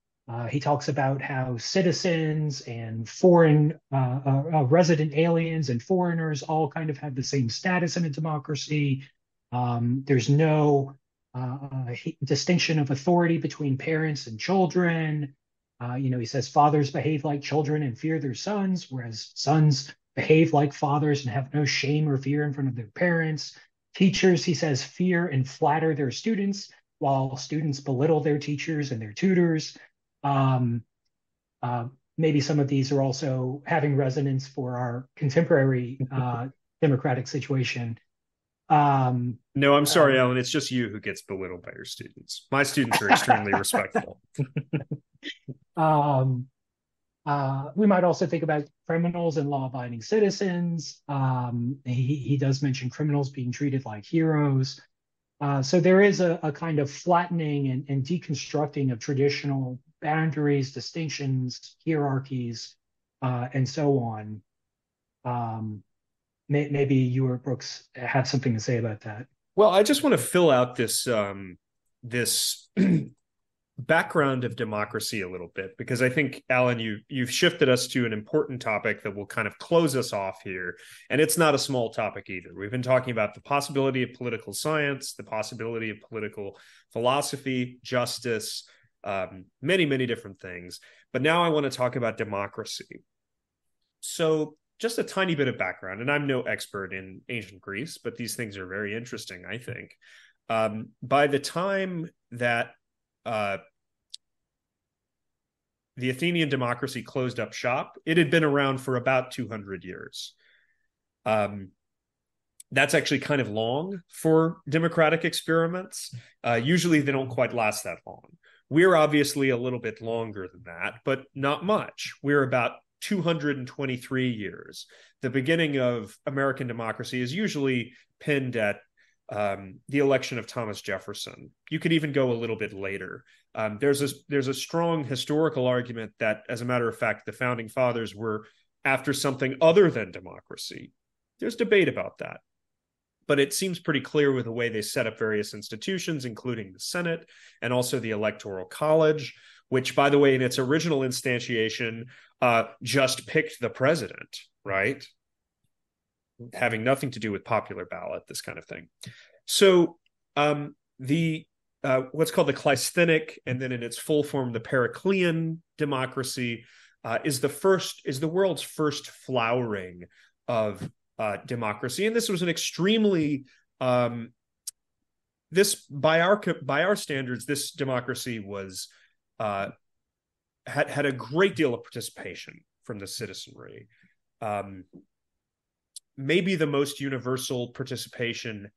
he talks about how citizens and foreign resident aliens and foreigners all kind of have the same status in a democracy. There's no distinction of authority between parents and children. He says fathers behave like children and fear their sons, whereas sons behave like fathers and have no shame or fear in front of their parents. Teachers, he says, fear and flatter their students, while students belittle their teachers and their tutors. Um, Maybe some of these are also having resonance for our contemporary democratic situation. Um, No, I'm sorry, uh, Alan. It's just you who gets belittled by your students. My students are extremely respectful. um, we might also think about criminals and law-abiding citizens. He does mention criminals being treated like heroes. So there is a kind of flattening and deconstructing of traditional boundaries, distinctions, hierarchies, and so on. Um, Maybe you or Brooks have something to say about that. Well, I just want to fill out this background of democracy a little bit, because I think, Alan, you've shifted us to an important topic that will kind of close us off here. And it's not a small topic either. We've been talking about the possibility of political science, the possibility of political philosophy, justice, many, many different things. But now I want to talk about democracy. So just a tiny bit of background, and I'm no expert in ancient Greece, but these things are very interesting, I think. By the time that uh, the Athenian democracy closed up shop, it had been around for about 200 years. Um, that's actually kind of long for democratic experiments. Usually they don't quite last that long. We're obviously a little bit longer than that, but not much. We're about 223 years. The beginning of American democracy is usually pinned at the election of Thomas Jefferson. You could even go a little bit later. There's a strong historical argument that, as a matter of fact, the founding fathers were after something other than democracy. There's debate about that, but it seems pretty clear with the way they set up various institutions, including the Senate and also the Electoral College, which, by the way, in its original instantiation, just picked the president, right? Having nothing to do with popular ballot, this kind of thing. So the what's called the Cleisthenic, and then in its full form, the Periclean democracy, is the world's first flowering of democracy, and this was an extremely this by our standards, this democracy was had a great deal of participation from the citizenry. Maybe the most universal participation,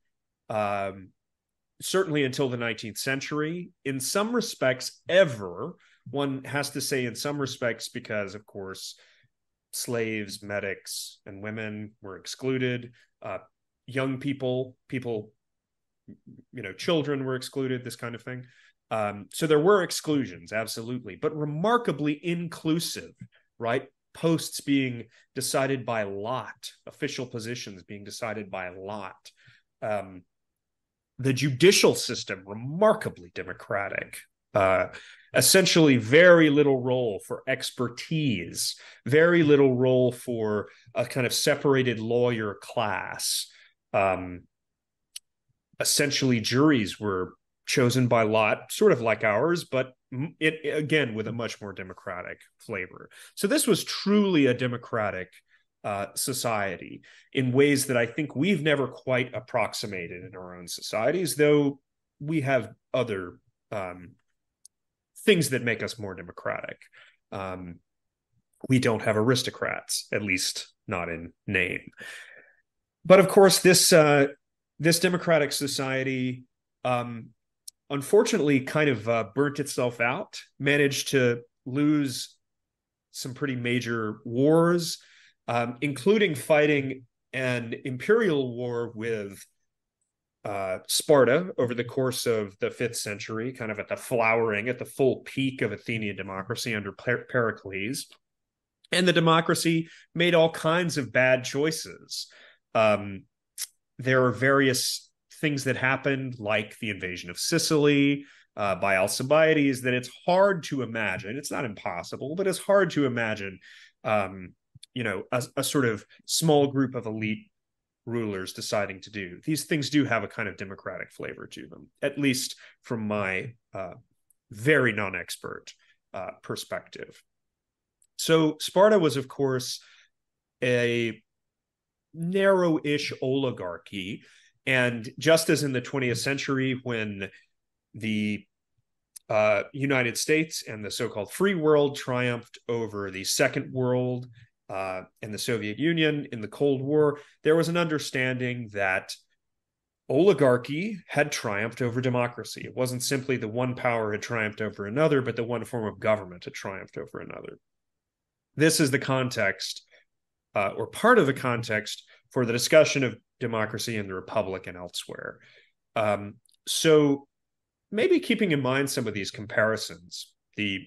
certainly until the 19th century. In some respects, ever. One has to say in some respects because, of course, slaves, medics, and women were excluded. Young people, children were excluded, this kind of thing. So there were exclusions, absolutely, but remarkably inclusive, right? Posts being decided by lot, official positions being decided by lot. The judicial system, remarkably democratic. Essentially, very little role for expertise, very little role for a kind of separated lawyer class. essentially juries were chosen by lot, sort of like ours, but it again with a much more democratic flavor. So this was truly a democratic society in ways that I think we've never quite approximated in our own societies, though we have other things that make us more democratic. Um, we don't have aristocrats, at least not in name. But of course, this democratic society, unfortunately, kind of burnt itself out. Managed to lose some pretty major wars, including fighting an imperial war with Sparta over the course of the 5th century, kind of at the flowering, at the full peak of Athenian democracy under Pericles. And the democracy made all kinds of bad choices. There are various things that happened, like the invasion of Sicily by Alcibiades, that it's hard to imagine. It's not impossible, but it's hard to imagine, a sort of small group of elite rulers deciding to do. These things do have a kind of democratic flavor to them, at least from my very non-expert perspective. So Sparta was, of course, a narrow-ish oligarchy. And just as in the 20th century, when the United States and the so-called free world triumphed over the Second World and the Soviet Union in the Cold War, there was an understanding that oligarchy had triumphed over democracy. It wasn't simply the one power had triumphed over another, but the one form of government had triumphed over another. This is the context, or part of the context, for the discussion of democracy in the Republic and elsewhere. So maybe keeping in mind some of these comparisons, the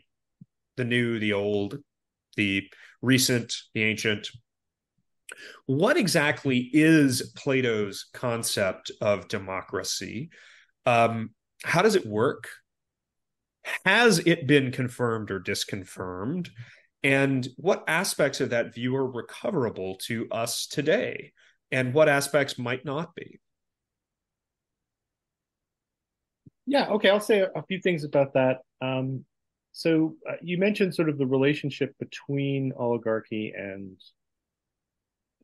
new, the old, the recent, the ancient. What exactly is Plato's concept of democracy? How does it work? Has it been confirmed or disconfirmed? And what aspects of that view are recoverable to us today? And what aspects might not be? Yeah, okay, I'll say a few things about that. So you mentioned sort of the relationship between oligarchy and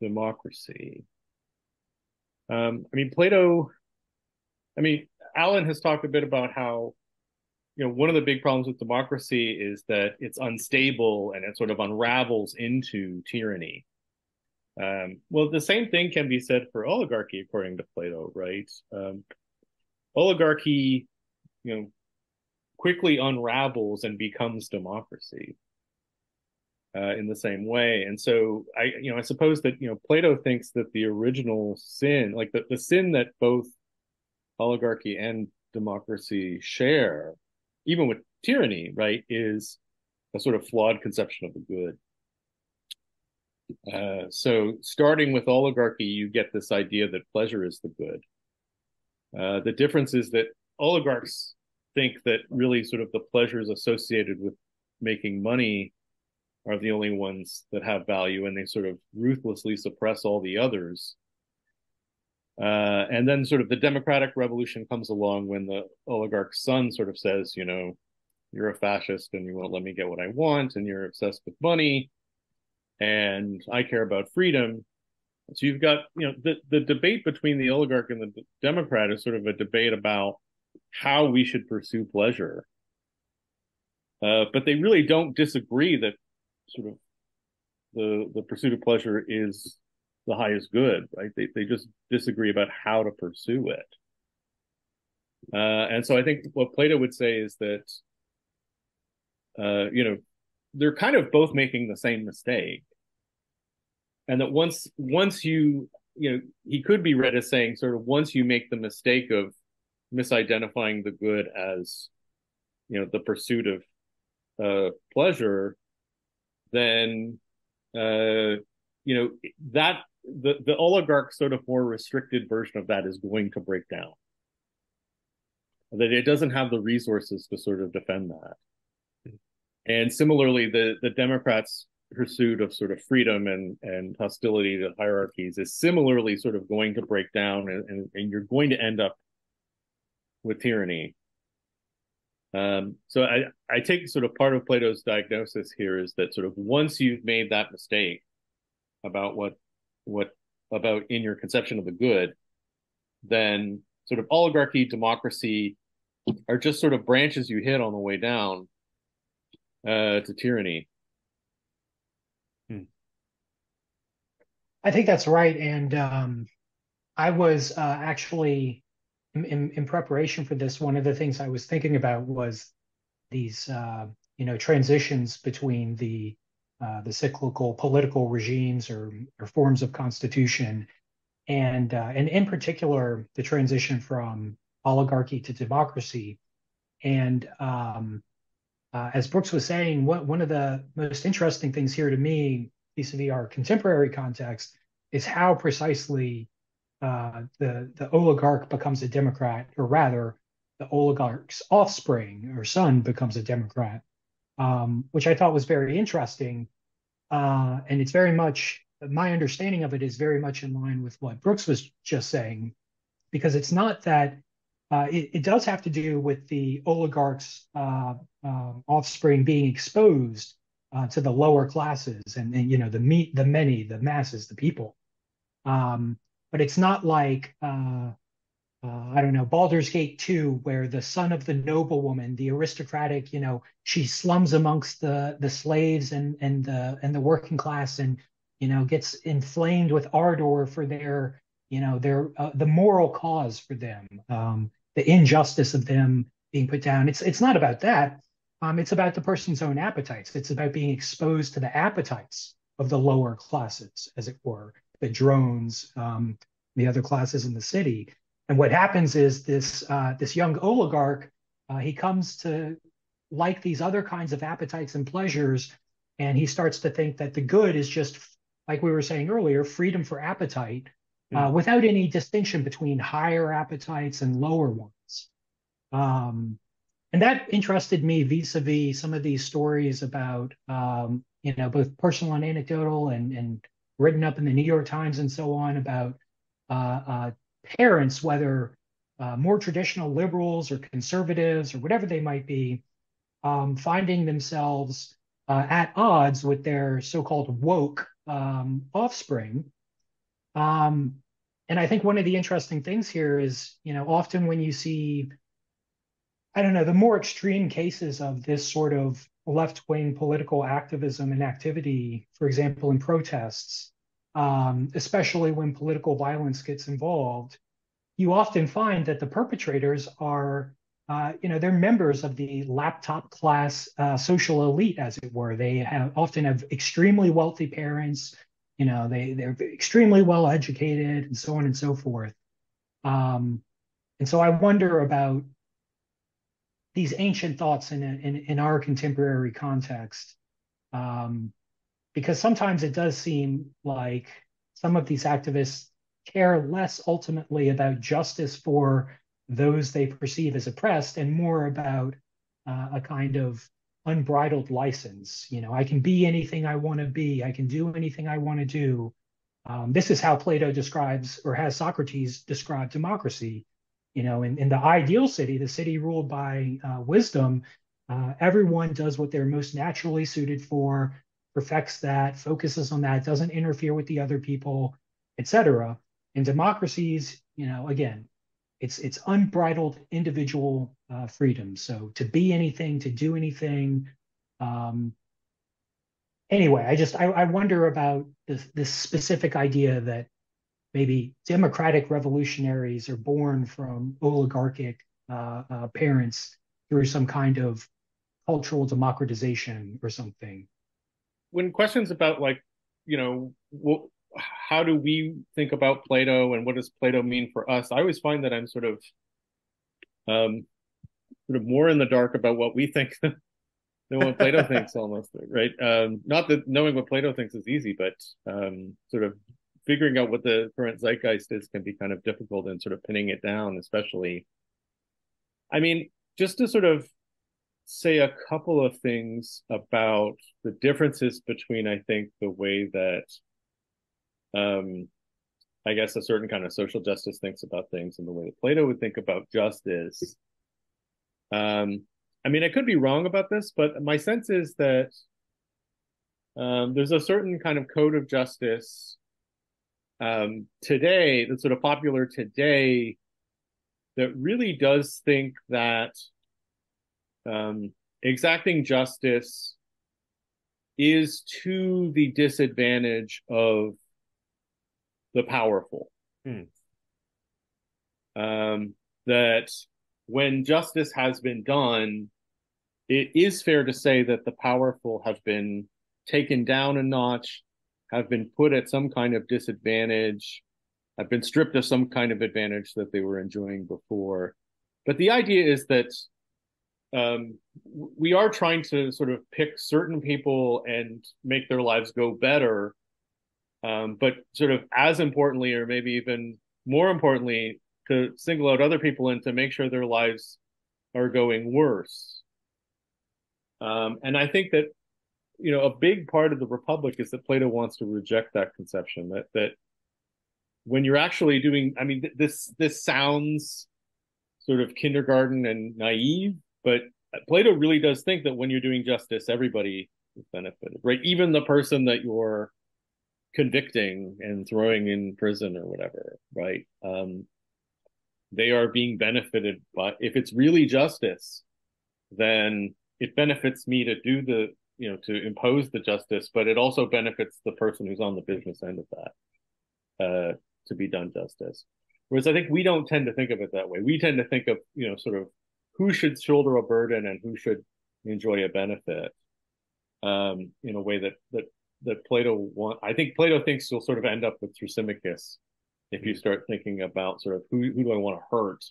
democracy. Plato, Alan has talked a bit about how, one of the big problems with democracy is that it's unstable and it sort of unravels into tyranny. Well, the same thing can be said for oligarchy, according to Plato, right? Oligarchy, quickly unravels and becomes democracy in the same way. And so I suppose that, Plato thinks that the original sin, like the sin that both oligarchy and democracy share, even with tyranny, right, is a sort of flawed conception of the good. So starting with oligarchy, you get this idea that pleasure is the good. The difference is that oligarchs think that really sort of the pleasures associated with making money are the only ones that have value, and they sort of ruthlessly suppress all the others. And then sort of the democratic revolution comes along when the oligarch's son sort of says, you're a fascist and you won't let me get what I want, and you're obsessed with money, and I care about freedom. So you've got, the debate between the oligarch and the Democrat is sort of a debate about how we should pursue pleasure. But they really don't disagree that sort of the pursuit of pleasure is the highest good, right? They just disagree about how to pursue it. And so I think what Plato would say is that, they're kind of both making the same mistake. And that once you, he could be read as saying sort of once you make the mistake of misidentifying the good as, the pursuit of pleasure, then, that the oligarch sort of more restricted version of that is going to break down. That it doesn't have the resources to sort of defend that. And similarly, the Democrats' pursuit of sort of freedom and hostility to hierarchies is similarly sort of going to break down, and you're going to end up with tyranny. So I take sort of part of Plato's diagnosis here is that sort of once you've made that mistake about what about in your conception of the good, then sort of oligarchy, democracy are just sort of branches you hit on the way down to tyranny. Hmm. I think that's right. And I was actually in preparation for this, one of the things I was thinking about was these transitions between the cyclical political regimes or forms of constitution, and in particular the transition from oligarchy to democracy. And as Brooks was saying, one of the most interesting things here to me, vis-a-vis our contemporary context, is how precisely the oligarch becomes a Democrat, or rather, the oligarch's offspring or son becomes a Democrat, which I thought was very interesting. And it's very much my understanding of it is very much in line with what Brooks was just saying, because it's not that it does have to do with the oligarch's offspring being exposed to the lower classes and the many, the masses, the people. Um, but it's not like I don't know, Baldur's Gate 2, where the son of the noblewoman, the aristocratic, she slums amongst the slaves and the working class, and gets inflamed with ardor for their the moral cause for them, the injustice of them being put down. It's not about that. It's about the person's own appetites. It's about being exposed to the appetites of the lower classes, as it were, the drones, the other classes in the city. And what happens is this young oligarch, he comes to like these other kinds of appetites and pleasures, and he starts to think that the good is just, like we were saying earlier, freedom for appetite, without any distinction between higher appetites and lower ones. And that interested me vis-a-vis some of these stories about, both personal and anecdotal, and written up in the New York Times and so on, about parents, whether more traditional liberals or conservatives or whatever they might be, finding themselves at odds with their so-called woke offspring. Um, and I think one of the interesting things here is, often when you see, I don't know, the more extreme cases of this sort of left-wing political activism and activity, for example, in protests, especially when political violence gets involved, you often find that the perpetrators are, they're members of the laptop class social elite, as it were. Often have extremely wealthy parents. They're extremely well educated, and so on and so forth. And so I wonder about these ancient thoughts in our contemporary context, because sometimes it does seem like some of these activists care less ultimately about justice for those they perceive as oppressed, and more about a kind of unbridled license. I can be anything I want to be. I can do anything I want to do. This is how Plato describes, or has Socrates describe, democracy. In the ideal city, the city ruled by wisdom, everyone does what they're most naturally suited for, perfects that, focuses on that, doesn't interfere with the other people, etc. In democracies, again, it's unbridled individual freedom. So to be anything, to do anything. Anyway, I wonder about this specific idea that maybe democratic revolutionaries are born from oligarchic parents through some kind of cultural democratization or something. When questions about like, you know, how do we think about Plato and what does Plato mean for us? I always find that I'm um, sort of more in the dark about what we think than what Plato thinks, almost, right? Not that knowing what Plato thinks is easy, but sort of figuring out what the current zeitgeist is can be kind of difficult, and sort of pinning it down, especially. I mean, just to sort of say a couple of things about the differences between, I think, the way that um, I guess, a certain kind of social justice thinks about things and the way that Plato would think about justice. I mean, I could be wrong about this, but my sense is that there's a certain kind of code of justice today that's sort of popular today that really does think that exacting justice is to the disadvantage of the powerful. That when justice has been done, it is fair to say that the powerful have been taken down a notch, have been put at some kind of disadvantage, have been stripped of some kind of advantage that they were enjoying before. But the idea is that we are trying to sort of pick certain people and make their lives go better. But sort of as importantly, or maybe even more importantly, to single out other people and to make sure their lives are going worse. And I think that, you know, a big part of the Republic is that Plato wants to reject that conception that when you're actually doing, I mean, this sounds sort of kindergarten and naive, but Plato really does think that when you're doing justice, everybody is benefited, right? Even the person that you're convicting and throwing in prison or whatever, right? They are being benefited by, if it's really justice, then it benefits me to do the, you know, to impose the justice, but it also benefits the person who's on the business end of that, to be done justice. Whereas I think we don't tend to think of it that way. We tend to think of, you know, sort of who should shoulder a burden and who should enjoy a benefit, in a way that Plato I think Plato thinks you'll sort of end up with Thrasymachus if you start thinking about sort of who do I want to hurt.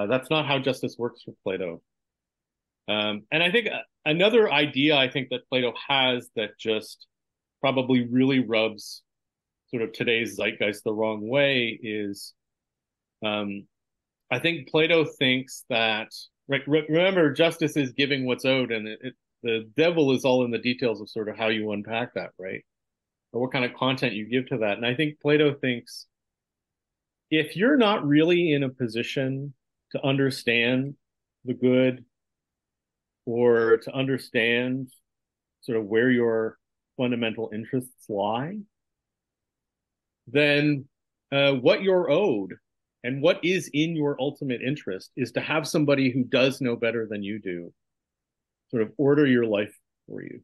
That's not how justice works for Plato. And I think another idea I think that Plato has that just probably really rubs sort of today's zeitgeist the wrong way is, I think Plato thinks that, right, remember, justice is giving what's owed, and the devil is all in the details of sort of how you unpack that, right? Or what kind of content you give to that. And I think Plato thinks if you're not really in a position to understand the good or to understand sort of where your fundamental interests lie, then what you're owed and what is in your ultimate interest is to have somebody who does know better than you do sort of order your life for you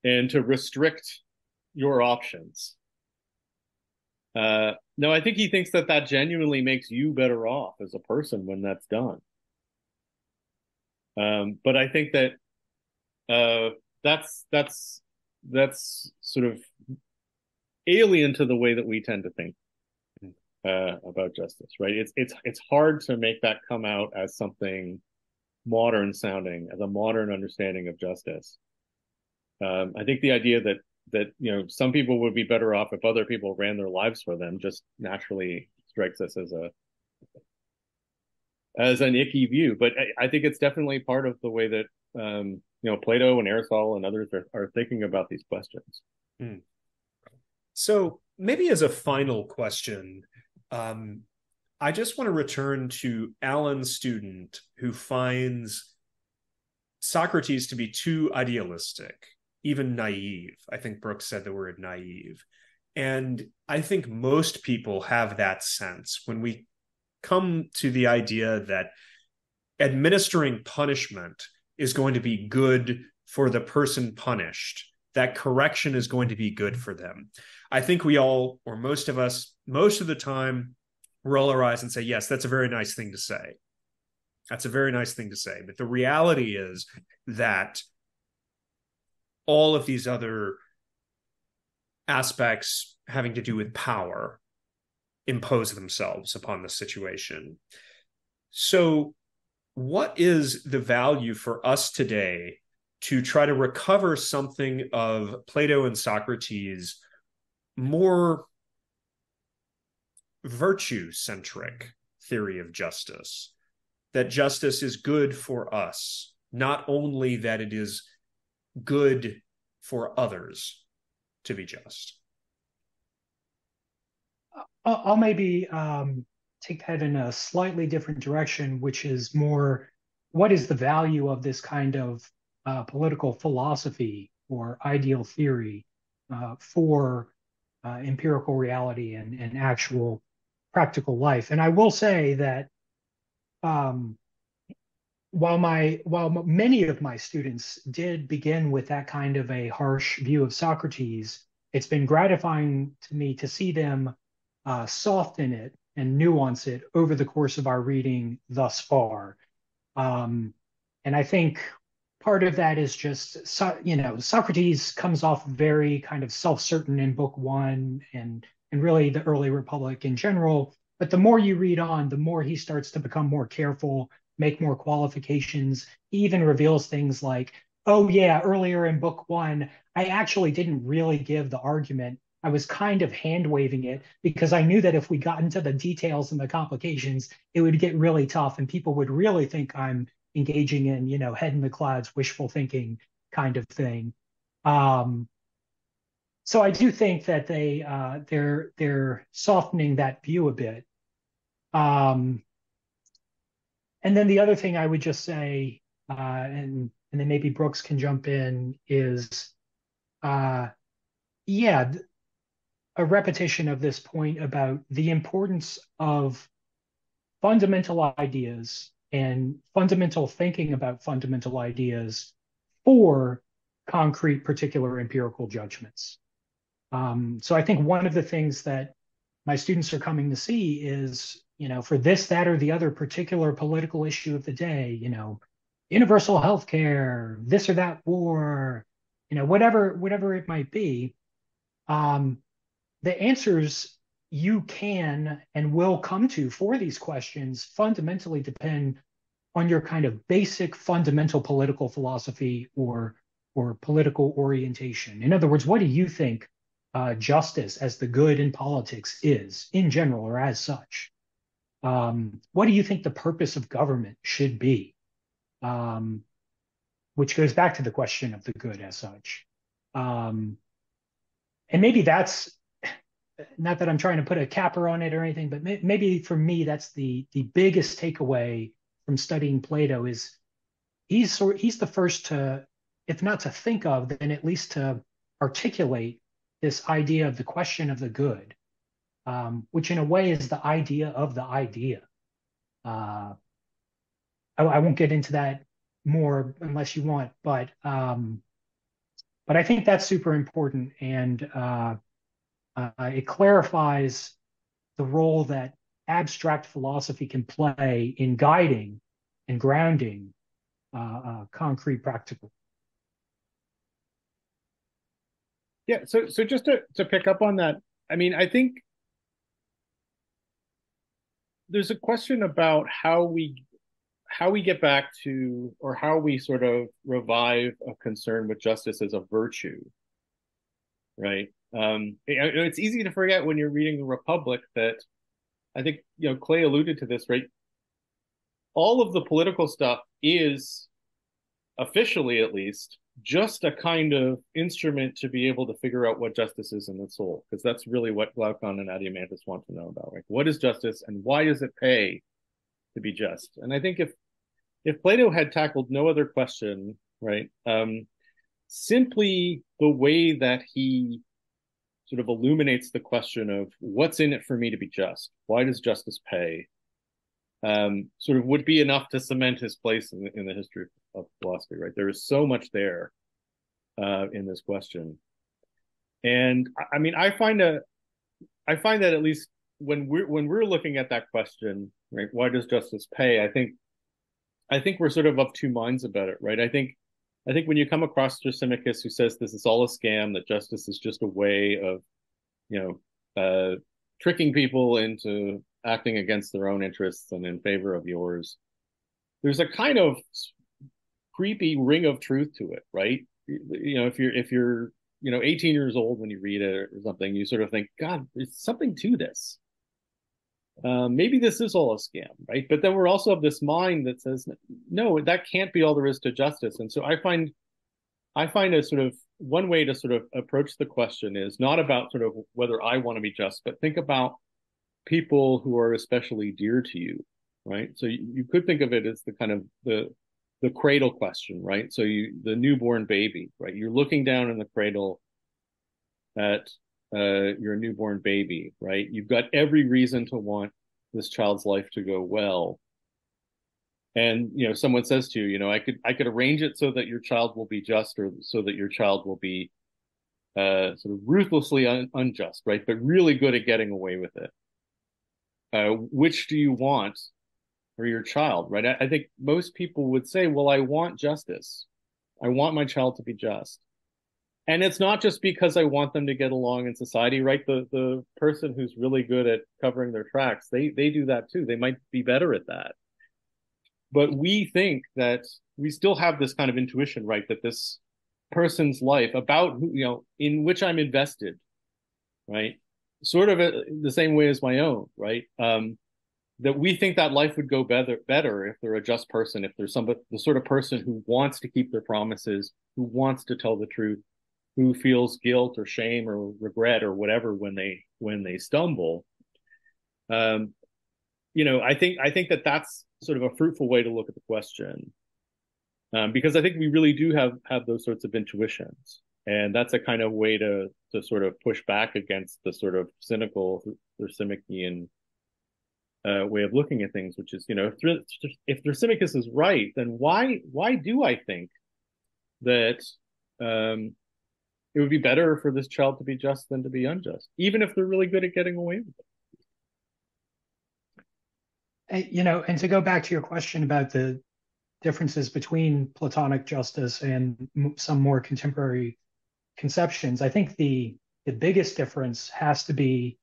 and to restrict your options. No, I think he thinks that that genuinely makes you better off as a person when that's done. But I think that that's sort of alien to the way that we tend to think about justice, right? It's hard to make that come out as something modern sounding, as a modern understanding of justice. I think the idea that you know some people would be better off if other people ran their lives for them just naturally strikes us as an icky view. But I think it's definitely part of the way that you know Plato and Aristotle and others are thinking about these questions. So maybe as a final question, I just want to return to Alan's student who finds Socrates to be too idealistic, even naive. I think Brooks said the word naive. And I think most people have that sense when we come to the idea that administering punishment is going to be good for the person punished, that correction is going to be good for them. I think we all, or most of us, most of the time, roll our eyes and say, yes, that's a very nice thing to say. That's a very nice thing to say. But the reality is that all of these other aspects having to do with power impose themselves upon the situation. So, what is the value for us today to try to recover something of Plato and Socrates' more virtue-centric theory of justice? That justice is good for us, not only that it is good for others to be just. I'll maybe take that in a slightly different direction, which is more what is the value of this kind of political philosophy or ideal theory for empirical reality and actual practical life. And I will say that um, while many of my students did begin with that kind of a harsh view of Socrates, it's been gratifying to me to see them soften it and nuance it over the course of our reading thus far. Um, and I think part of that is just, Socrates comes off very kind of self-certain in book one and really the early Republic in general. But the more you read on, the more he starts to become more careful, make more qualifications. He even reveals things like, oh yeah, earlier in book one, I actually didn't really give the argument. I was kind of hand waving it because I knew that if we got into the details and the complications, it would get really tough and people would really think I'm engaging in, head in the clouds, wishful thinking kind of thing. Um, so I do think that they're softening that view a bit. Um, and then the other thing I would just say, and then maybe Brooks can jump in, is uh, yeah, a repetition of this point about the importance of fundamental ideas and fundamental thinking about fundamental ideas for concrete, particular empirical judgments. So I think one of the things that my students are coming to see is, for this, that, or the other particular political issue of the day, universal health care, this or that war, whatever it might be, um, the answers you can and will come to for these questions fundamentally depend on your kind of basic fundamental political philosophy or political orientation. In other words, what do you think justice as the good in politics is in general or as such? What do you think the purpose of government should be? Um, which goes back to the question of the good as such. Um, and maybe that's not that I'm trying to put a capper on it or anything, but maybe for me, that's the biggest takeaway from studying Plato is he's the first to, if not to think of, then at least to articulate this idea of the question of the good, which in a way is the idea of the idea. Uh, I won't get into that more unless you want, but I think that's super important, and it clarifies the role that abstract philosophy can play in guiding and grounding concrete practical. Yeah, so just to pick up on that, I mean, I think there's a question about how we get back to, or how we sort of revive a concern with justice as a virtue, right? It's easy to forget when you're reading the Republic that I think Clay alluded to this, right? All of the political stuff is officially, at least, just a kind of instrument to be able to figure out what justice is in the soul, because that's really what Glaucon and Adeimantus want to know about. Like, what is justice, and why does it pay to be just? And I think if Plato had tackled no other question, right, simply the way that he sort of illuminates the question of what's in it for me to be just, why does justice pay, sort of would be enough to cement his place in the history of philosophy, right? There is so much there in this question. And I mean, I find that at least when we're looking at that question, right, why does justice pay? I think we're sort of two minds about it, right? I think when you come across Thrasymachus, who says this is all a scam, that justice is just a way of, tricking people into acting against their own interests and in favor of yours, there's a kind of creepy ring of truth to it, right? If you're 18 years old when you read it or something, you sort of think, God, there's something to this. Maybe this is all a scam, right? But then we're also of this mind that says, no, that can't be all there is to justice. And so I find a sort of one way to sort of approach the question is not about sort of whether I want to be just, but think about people who are especially dear to you, right? So you could think of it as the kind of the cradle question, right? So the newborn baby, right? You're looking down in the cradle at your newborn baby, right? You've got every reason to want this child's life to go well. And someone says to you, I could arrange it so that your child will be just, or so that your child will be sort of ruthlessly unjust, right? But really good at getting away with it. Which do you want for your child, right? I think most people would say, well, I want justice. I want my child to be just. And it's not just because I want them to get along in society, right? The person who's really good at covering their tracks, they do that too. They might be better at that. But we think that we still have this kind of intuition, right? That this person's life about who, in which I'm invested, right? Sort of the same way as my own, right? That we think that life would go better if they're a just person, if there's the sort of person who wants to keep their promises, who wants to tell the truth, who feels guilt or shame or regret or whatever when they stumble. I think that that's sort of a fruitful way to look at the question, because I think we really do have those sorts of intuitions, and that's a kind of way to sort of push back against the sort of cynical or Thrasymachiean way of looking at things, which is, if Thrasymachus is right, then why do I think that it would be better for this child to be just than to be unjust, even if they're really good at getting away with it? And to go back to your question about the differences between Platonic justice and some more contemporary conceptions, I think the biggest difference has to be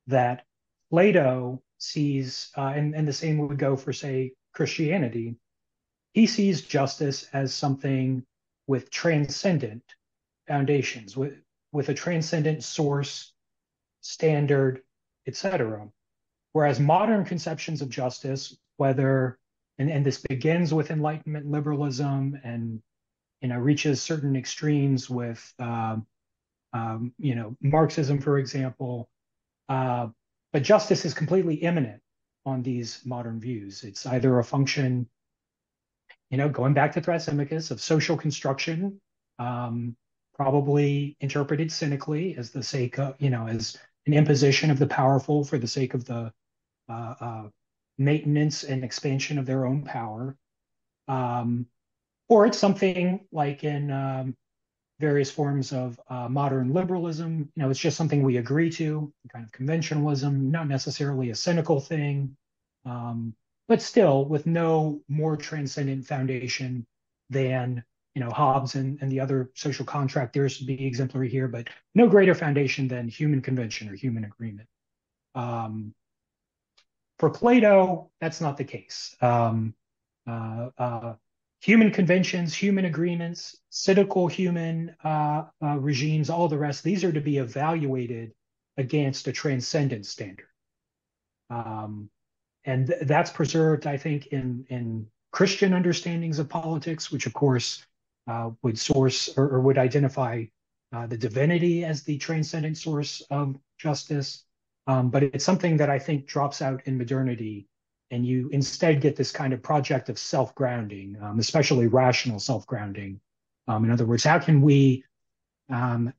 that Plato sees, and the same would go for, say, Christianity, he sees justice as something with transcendent foundations, with a transcendent source, standard, etc. Whereas modern conceptions of justice, and this begins with Enlightenment liberalism and reaches certain extremes with Marxism, for example. But justice is completely immanent on these modern views. It's either a function, going back to Thrasymachus, of social construction, probably interpreted cynically as the sake of, as an imposition of the powerful for the sake of the maintenance and expansion of their own power. Or it's something like in various forms of modern liberalism. It's just something we agree to, kind of conventionalism, not necessarily a cynical thing, but still with no more transcendent foundation than Hobbes and the other social contract theorists would be exemplary here, but no greater foundation than human convention or human agreement. For Plato, that's not the case. Human conventions, human agreements, cynical human regimes, all the rest, these are to be evaluated against a transcendent standard. And that's preserved, I think, in Christian understandings of politics, which, of course, would source or would identify the divinity as the transcendent source of justice. But it's something that I think drops out in modernity, and you instead get this kind of project of self-grounding, especially rational self-grounding. In other words, how can we come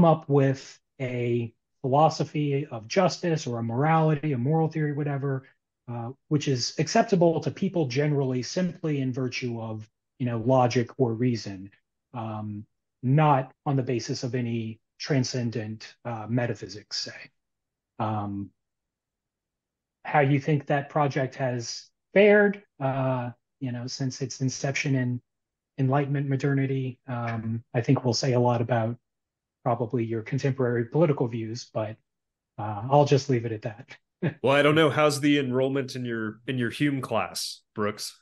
up with a philosophy of justice or a morality, a moral theory, whatever, which is acceptable to people generally simply in virtue of logic or reason, not on the basis of any transcendent metaphysics, say. How you think that project has fared, since its inception in Enlightenment modernity, I think will say a lot about probably your contemporary political views, but I'll just leave it at that. Well, I don't know. How's the enrollment in your Hume class, Brooks?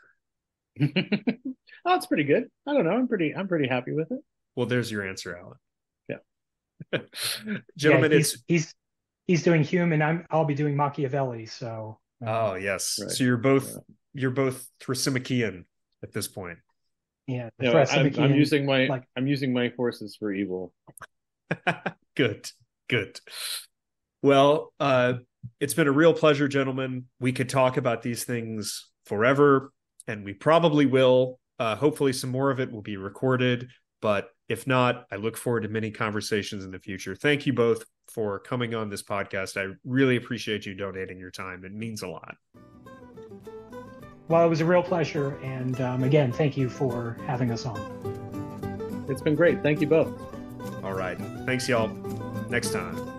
Oh, it's pretty good. I don't know. I'm pretty happy with it. Well, there's your answer, Alan. Yeah. Gentlemen, yeah, he's doing Hume and I'll be doing Machiavelli. So oh yes, right. So you're both Thrasymachiean at this point. Yeah, I'm using my forces for evil. Good. Well, It's been a real pleasure, gentlemen. We could talk about these things forever, and we probably will. Hopefully, some more of it will be recorded. But if not, I look forward to many conversations in the future. Thank you both for coming on this podcast. I really appreciate you donating your time. It means a lot. Well, it was a real pleasure. And again, thank you for having us on. It's been great. Thank you both. All right. Thanks, y'all. Next time.